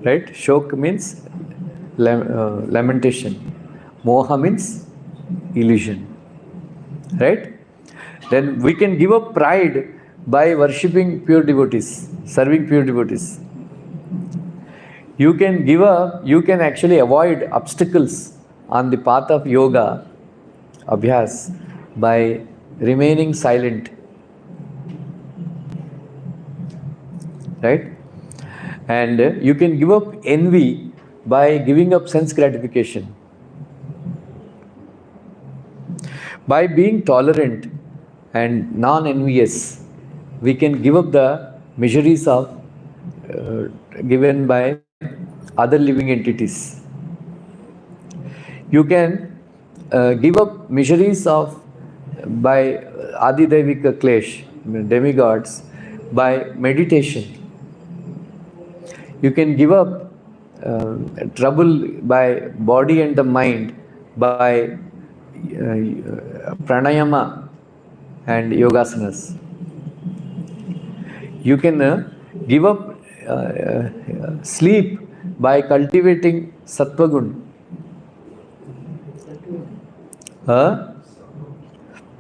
Right? Shok means lamentation. Moha means illusion. Right? Then we can give up pride by worshipping pure devotees, serving pure devotees. You can actually avoid obstacles on the path of yoga, abhyas, by remaining silent. Right? And you can give up envy by giving up sense gratification. By being tolerant and non-envious, we can give up the miseries of given by other living entities. You can give up miseries of by Adidevika Klesh, demigods, by meditation. You can give up trouble by body and the mind by pranayama and yogasanas. You can give up sleep by cultivating sattvagun.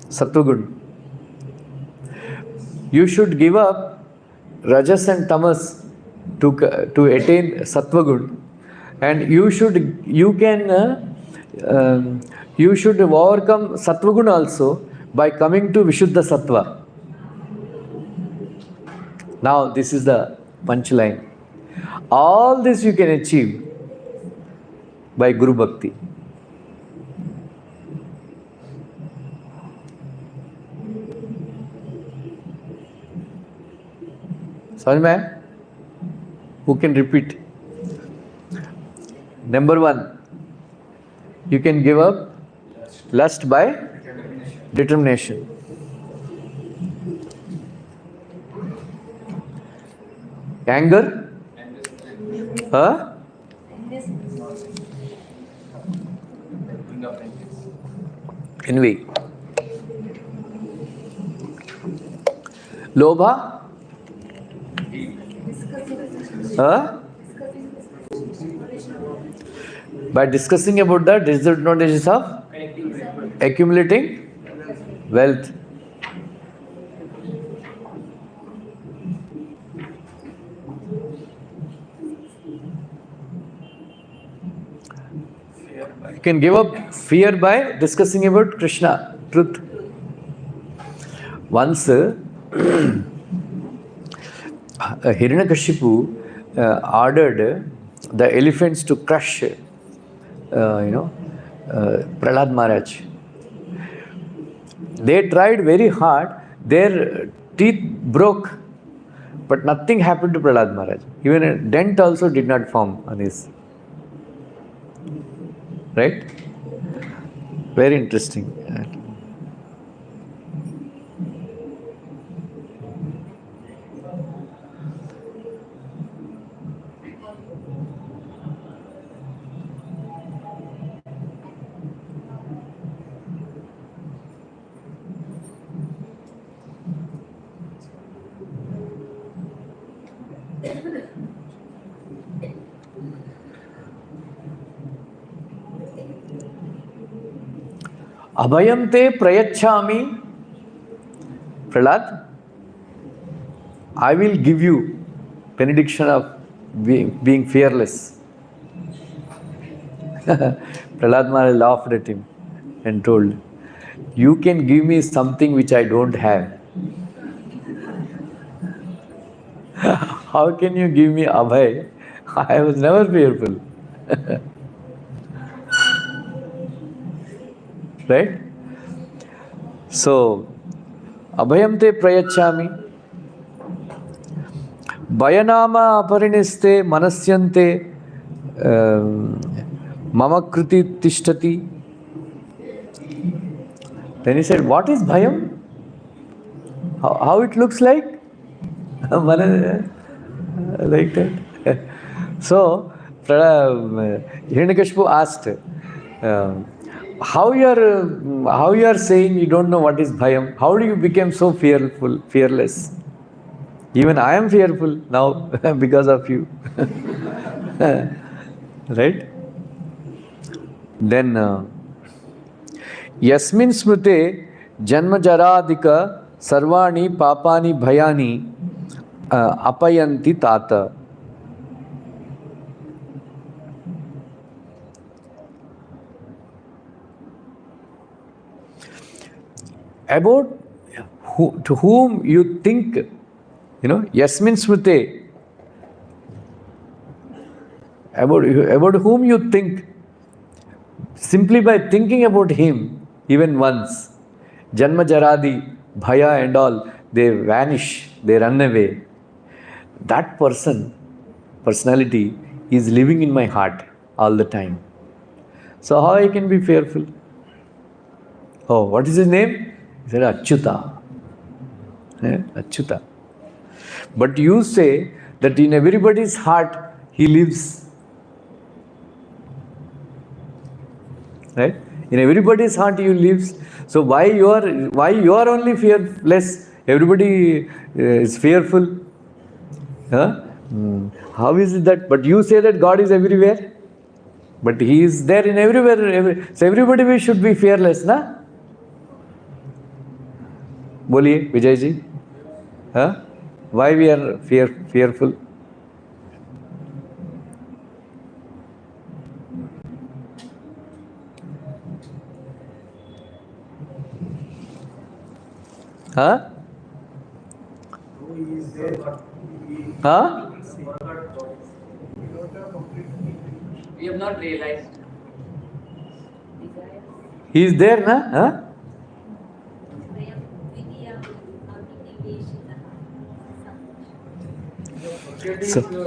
Sattvagun. You should give up rajas and tamas to attain sattvagun, and you should overcome sattvagun also by coming to vishuddha sattva. Now this is the punchline. All this you can achieve by Guru Bhakti. समझ में आया? Who can repeat? Number 1, you can give up lust by determination. Anger? Envy. Lobha? By discussing about the disadvantages of accumulating wealth. You can give up fear by discussing about Krishna, truth. Once Hiranyakashipu ordered the elephants to crush, Prahlad Maharaj. They tried very hard, their teeth broke, but nothing happened to Prahlad Maharaj. Even a dent also did not form on his. Right? Very interesting. Abhayam te prayachami, Prahlad, I will give you benediction of being fearless. Prahlad Maharaj laughed at him and told, you can give me something which I don't have. How can you give me Abhay? I was never fearful. Right? So, Abhayam te prayachami, Bhayanama apariniste manasyante mama kriti tishtati. Then he said, what is Bhayam? How it looks like? Like that. So, Hiranyakashipu asked, how you are saying you don't know what is Bhayam? How do you become so fearless? Even I am fearful now because of you. Right? Then, Yasmin smrute janma jaradika sarvani papani bhayani apayanti tata. About to whom you think, Yasmin smrute, about whom you think, simply by thinking about him even once, Janma Jaradi, Bhaya and all, they vanish, they run away. That personality is living in my heart all the time. So how I can be fearful? Oh, what is his name? He said, Achyuta. Achyuta. But you say that in everybody's heart he lives. Right? In everybody's heart he lives. So why you are only fearless? Everybody is fearful. How is it that? But you say that God is everywhere. But He is there in everywhere. So everybody we should be fearless, na? Boliye, Vijay ji. Huh? Why we are fearful? Huh? Huh? We have not realized. He is there, na? Huh? Forgetting So- the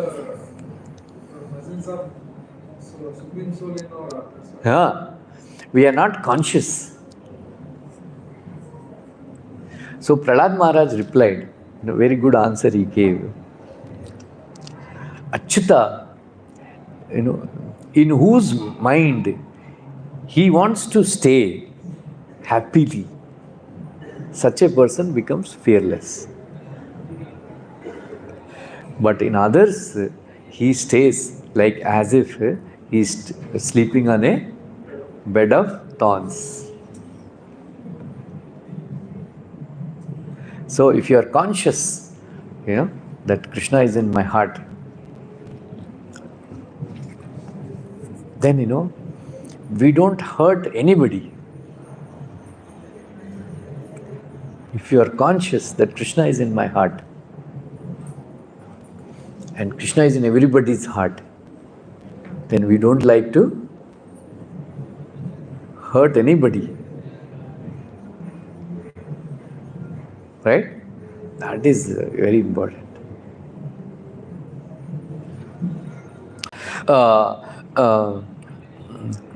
presence of Supreme Soul in our heart. Yeah. We are not conscious. So Prahlad Maharaj replied, a very good answer he gave. Achyuta, in whose mind he wants to stay happily, such a person becomes fearless. But in others, he stays like as if he is sleeping on a bed of thorns. So if you are conscious, that Krishna is in my heart, then we don't hurt anybody. If you are conscious that Krishna is in my heart, and Krishna is in everybody's heart, then we don't like to hurt anybody. Right? That is very important.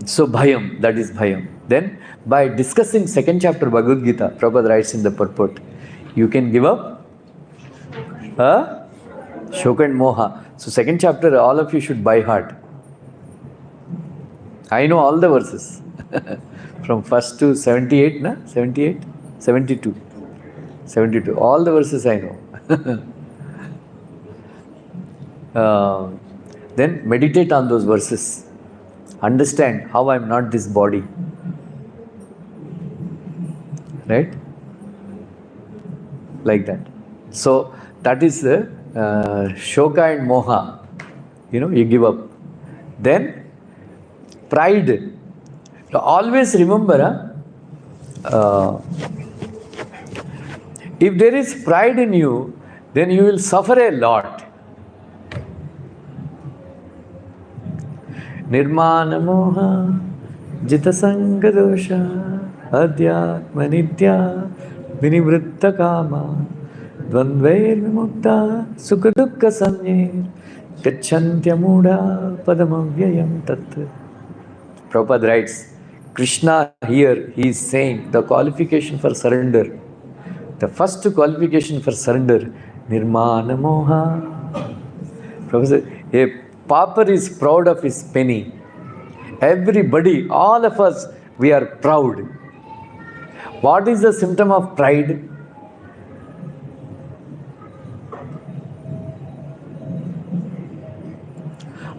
So bhayam, that is bhayam. Then by discussing second chapter Bhagavad Gita, Prabhupada writes in the purport, you can give up Shoka and Moha. So second chapter, all of you should by heart. I know all the verses. From 1st to 78, na? 78? 72. 72. All the verses I know. Then meditate on those verses. Understand how I am not this body. Right? Like that. So that is Shoka and Moha. You give up. Then pride. Always remember, if there is pride in you, then you will suffer a lot. Nirmana moha jita sanga dosha adhyatma nitya vinivritta kama dvandvair vimukta sukha dukkha sanye gacchantya muda padamavyayam tat. Prabhupada writes, Krishna here, he is saying the qualification for surrender. The first qualification for surrender, nirmana moha. Prabhupada said, a pauper is proud of his penny. Everybody, all of us, we are proud. What is the symptom of pride?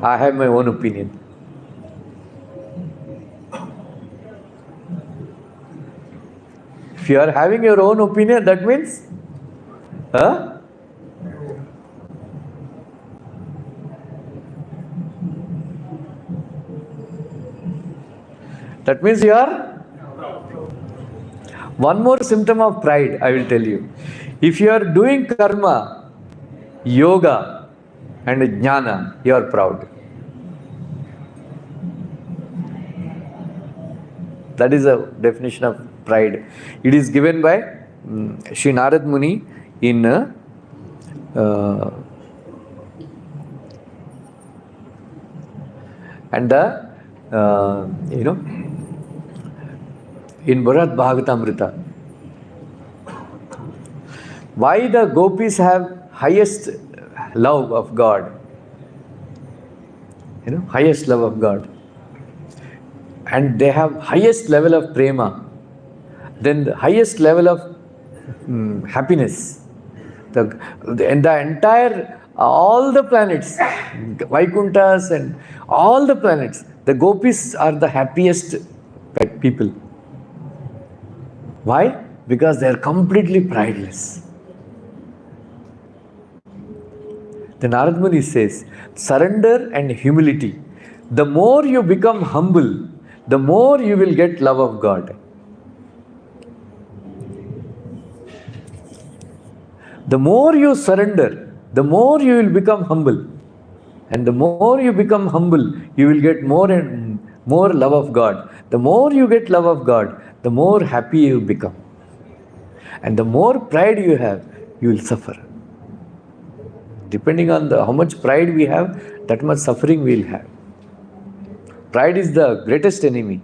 I have my own opinion. If you are having your own opinion, that means, that means you are. One more symptom of pride, I will tell you. If you are doing karma, yoga, and jnana, you are proud. That is a definition of pride. It is given by Sri Narad Muni in and in Bhagavatam. Why the gopis have highest love of God? Highest love of God. And they have highest level of prema. Then the highest level of happiness. And the entire, all the planets, Vaikunthas and all the planets, the gopis are the happiest people. Why? Because they are completely prideless. The Narad Muni says, surrender and humility. The more you become humble, the more you will get love of God. The more you surrender, the more you will become humble. And the more you become humble, you will get more and more love of God. The more you get love of God, the more happy you become. And the more pride you have, you will suffer. Depending on how much pride we have, that much suffering we will have. Pride is the greatest enemy.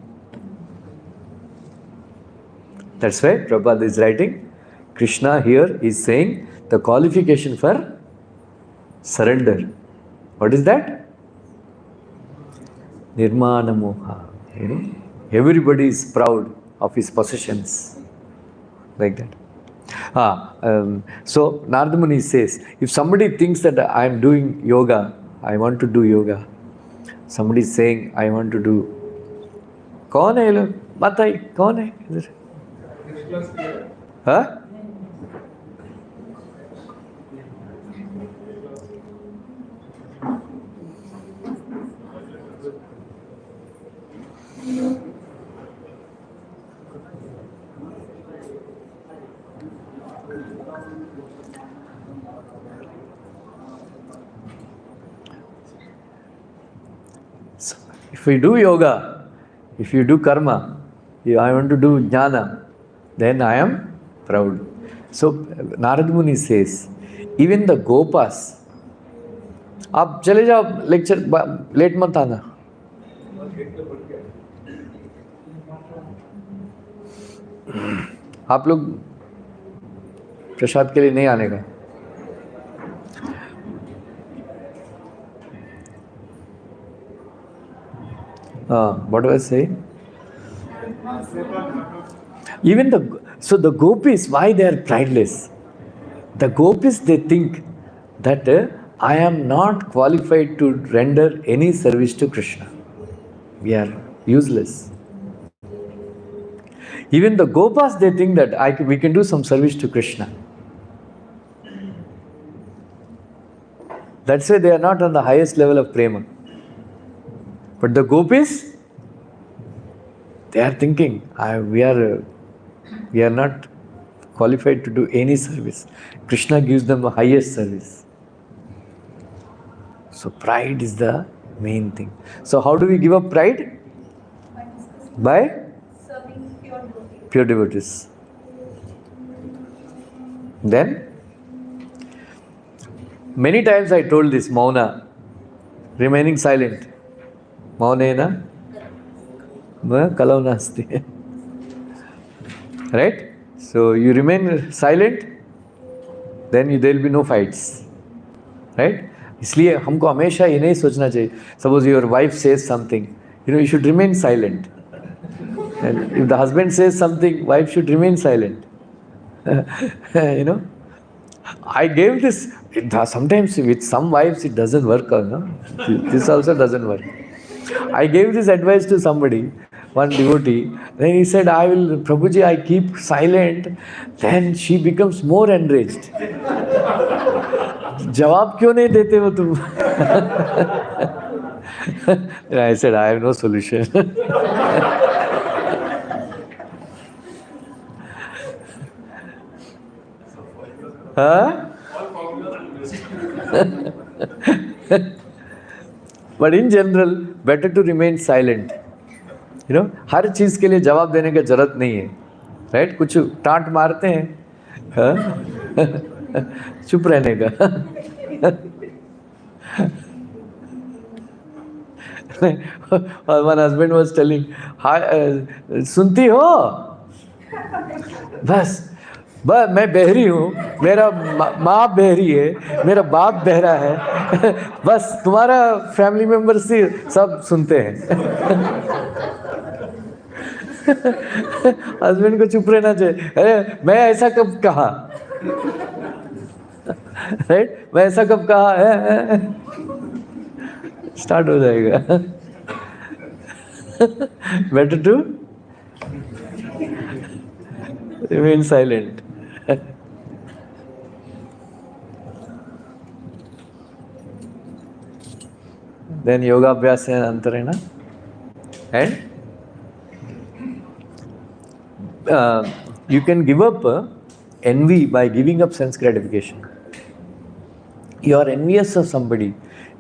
That's why Prabhupada is writing, Krishna here is saying the qualification for surrender. What is that? Nirmana moha. You know, everybody is proud of his possessions. Like that. So Narada Muni says, if somebody thinks that I am doing yoga, I want to do yoga. Somebody is saying, I want to do. कौन है ये लोग? बताइए कौन है इधर? हाँ? If we do yoga, if you do karma, I want to do jnana, then I am proud. So Narad Muni says, even the gopas, आप चले जाओ लेक्चर लेट मत आना. आप लोग प्रसाद के लिए नहीं आने का. What was I saying? Even the gopis, why they are prideless? The gopis, they think that I am not qualified to render any service to Krishna. We are useless. Even the gopas, they think that we can do some service to Krishna. That's why they are not on the highest level of prema. But the gopis, they are thinking, we are not qualified to do any service. Krishna gives them the highest service. So pride is the main thing. So how do we give up pride? By serving pure devotees. Then, many times I told this, mauna, remaining silent. Maunena kalau nasti. Right? So you remain silent, then there will be no fights. Right? इसलिए हमको हमेशा ये नहीं सोचना चाहिए. Suppose your wife says something, you should remain silent. And if the husband says something, wife should remain silent. I gave this. Sometimes with some wives it doesn't work. No? This also doesn't work. I gave this advice to somebody, one devotee. Then he said, Prabhuji, I keep silent. Then she becomes more enraged. Jawab क्यों नहीं देते हो तुम? I said, I have no solution. Huh? But in general, better to remain silent. हर चीज के लिए जवाब देने की जरूरत नहीं है. राइट? कुछ टांट मारते हैं, चुप रहने का. One husband was telling, सुनती हो? बस मैं बहरी हूँ, मेरा माँ बहरी है, मेरा बाप बहरा है, बस तुम्हारा फैमिली मेंबर से सब सुनते हैं. हस्बैंड को चुप रहना चाहिए. अरे मैं ऐसा कब कहा? राइट? मैं ऐसा कब कहा है? स्टार्ट हो जाएगा. Better to remain silent. Then yoga abhyasa antarena, and you can give up envy by giving up sense gratification. You are envious of somebody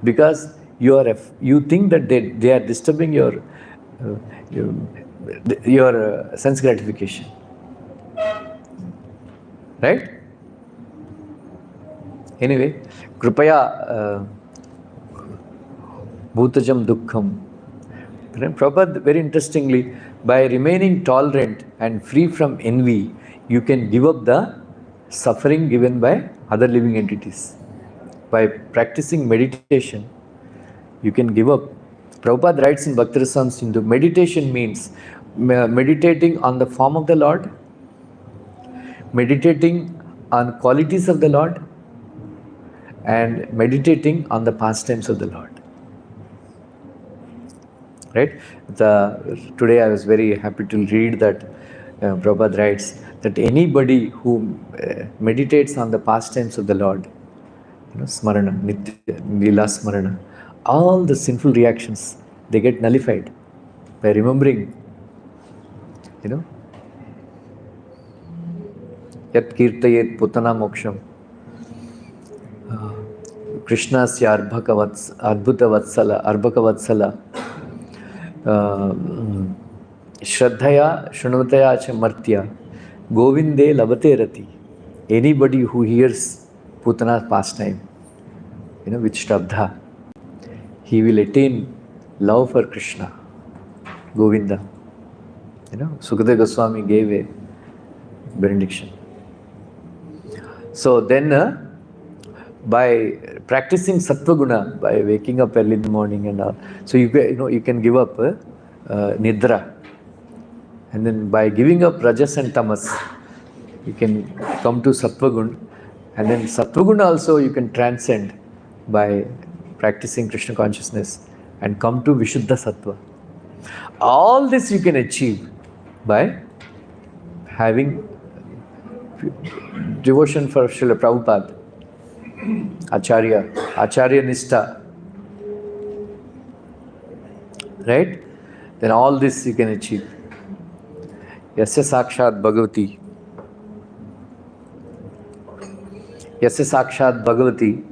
because you think that they are disturbing your sense gratification, right? Anyway, kripaya bhutajam dukkham. Prabhupada, very interestingly, by remaining tolerant and free from envy, you can give up the suffering given by other living entities. By practicing meditation, you can give up. Prabhupada writes in Bhakti-Rasamrita Sindhu, meditation means meditating on the form of the Lord, meditating on qualities of the Lord, and meditating on the pastimes of the Lord. Right? Today I was very happy to read that Prabhupada writes that anybody who meditates on the pastimes of the Lord, smarana, nitya, lila smarana, all the sinful reactions, they get nullified by remembering, yat kirtayet putana moksham, Krishnasya adbhuta vatsala, Shraddhaya Shunvataya cha martya Govinde labate rati. Anybody who hears Putana's pastime, with Shraddha, he will attain love for Krishna, Govinda. Sukadeva Goswami gave a benediction. So then, by practicing sattva guna, by waking up early in the morning and all, so you can give up nidra, and then by giving up rajas and tamas, you can come to sattva guna, and then sattva guna also you can transcend by practicing Krishna consciousness and come to vishuddha sattva. All this you can achieve by having devotion for Srila Prabhupada, Acharya Nishtha, right? Then all this you can achieve. Yasya Sakshat Bhagavati. Yasya Sakshat Bhagavati.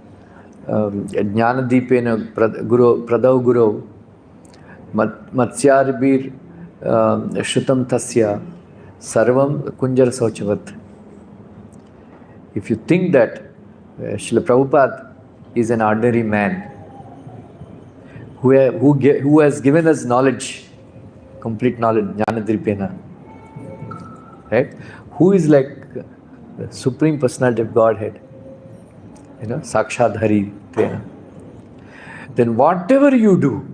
Jnanadipena Pradau Guru. Matsyarbir Shrutam Tasya. Sarvam Kunjar Sauchavat. If you think that Srila Prabhupada is an ordinary man who has given us knowledge, complete knowledge, Jnanadipena, right? Who is like the Supreme Personality of Godhead, Sakshat Hari Tena. Then whatever you do,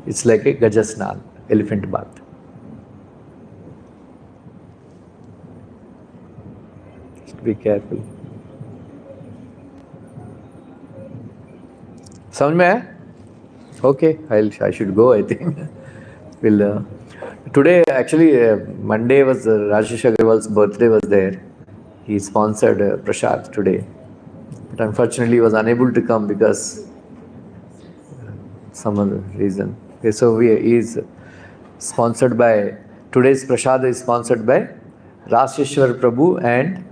it's like a Gajasnan, elephant bath. Just be careful. समझ में है? Okay, I should go, I think. Today, actually, Monday was Rajesh Agarwal's birthday was there. He sponsored Prashad today. But unfortunately, he was unable to come because some other reason. Okay, so he is sponsored by, today's Prashad is sponsored by Rasheshwar Prabhu and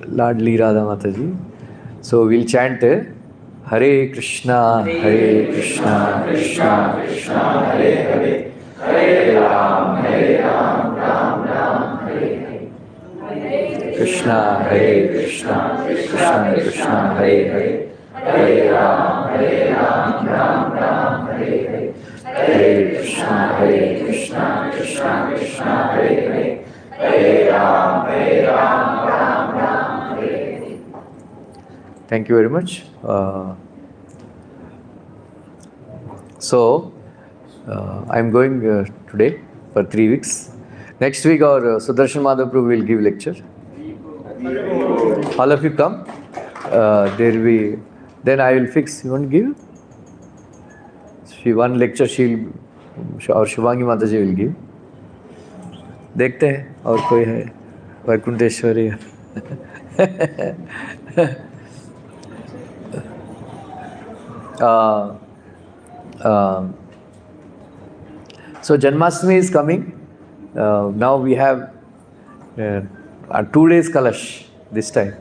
Ladli Radha Mataji. So we'll chant Hare Krishna, Krishna Krishna, Hare Hare, Hare Ram, Ram Ram, Hare Hare. Krishna, Krishna Krishna, Hare Hare, Hare Ram, Ram Ram, Hare Hare. Hare Krishna, Krishna Krishna, Hare Hare, Hare Ram, Ram Ram, Hare Hare. Thank you very much. So, I'm going today for 3 weeks. Next week, our Sudarshan Madhav Prabhu will give lecture. all of you come. There will be, then I will fix. You want to give? One lecture she'll, और शिवांगी माता जी will give. देखते हैं और कोई है वैकुंठेश्वरी. So Janmashtami is coming. Now we have a 2 days Kalash this time.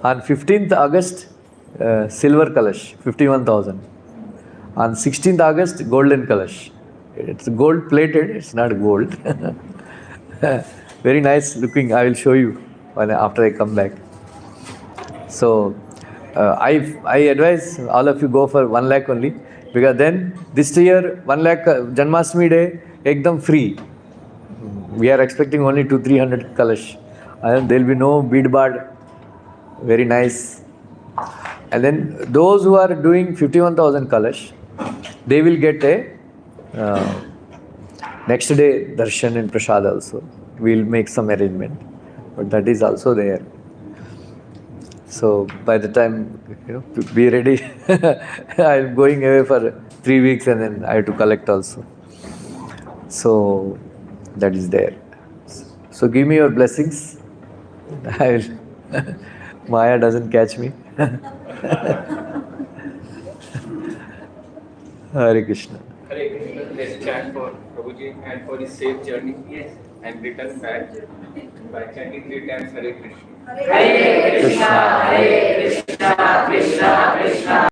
On 15th August, silver Kalash, 51,000. On 16th August, golden Kalash. It's gold plated, it's not gold. Very nice looking. I will show you after I come back. So I advise all of you go for 1 lakh only, because then this year 1 lakh Janmashtami day ekdam free. We are expecting only 200-300 Kalash, and there will be no bead bar. Very nice. And then those who are doing 51,000 Kalash, they will get a next day darshan and prasad also. We will make some arrangement, but that is also there. So by the time, be ready. I am going away for 3 weeks and then I have to collect also. So that is there. So give me your blessings. I will. Maya doesn't catch me. Hare Krishna. Hare Krishna. Let's chant for Prabhuji and for his safe journey. Yes. And return back by chanting 3 times Hare Krishna. Krishna, Hare Krishna, Krishna Krishna.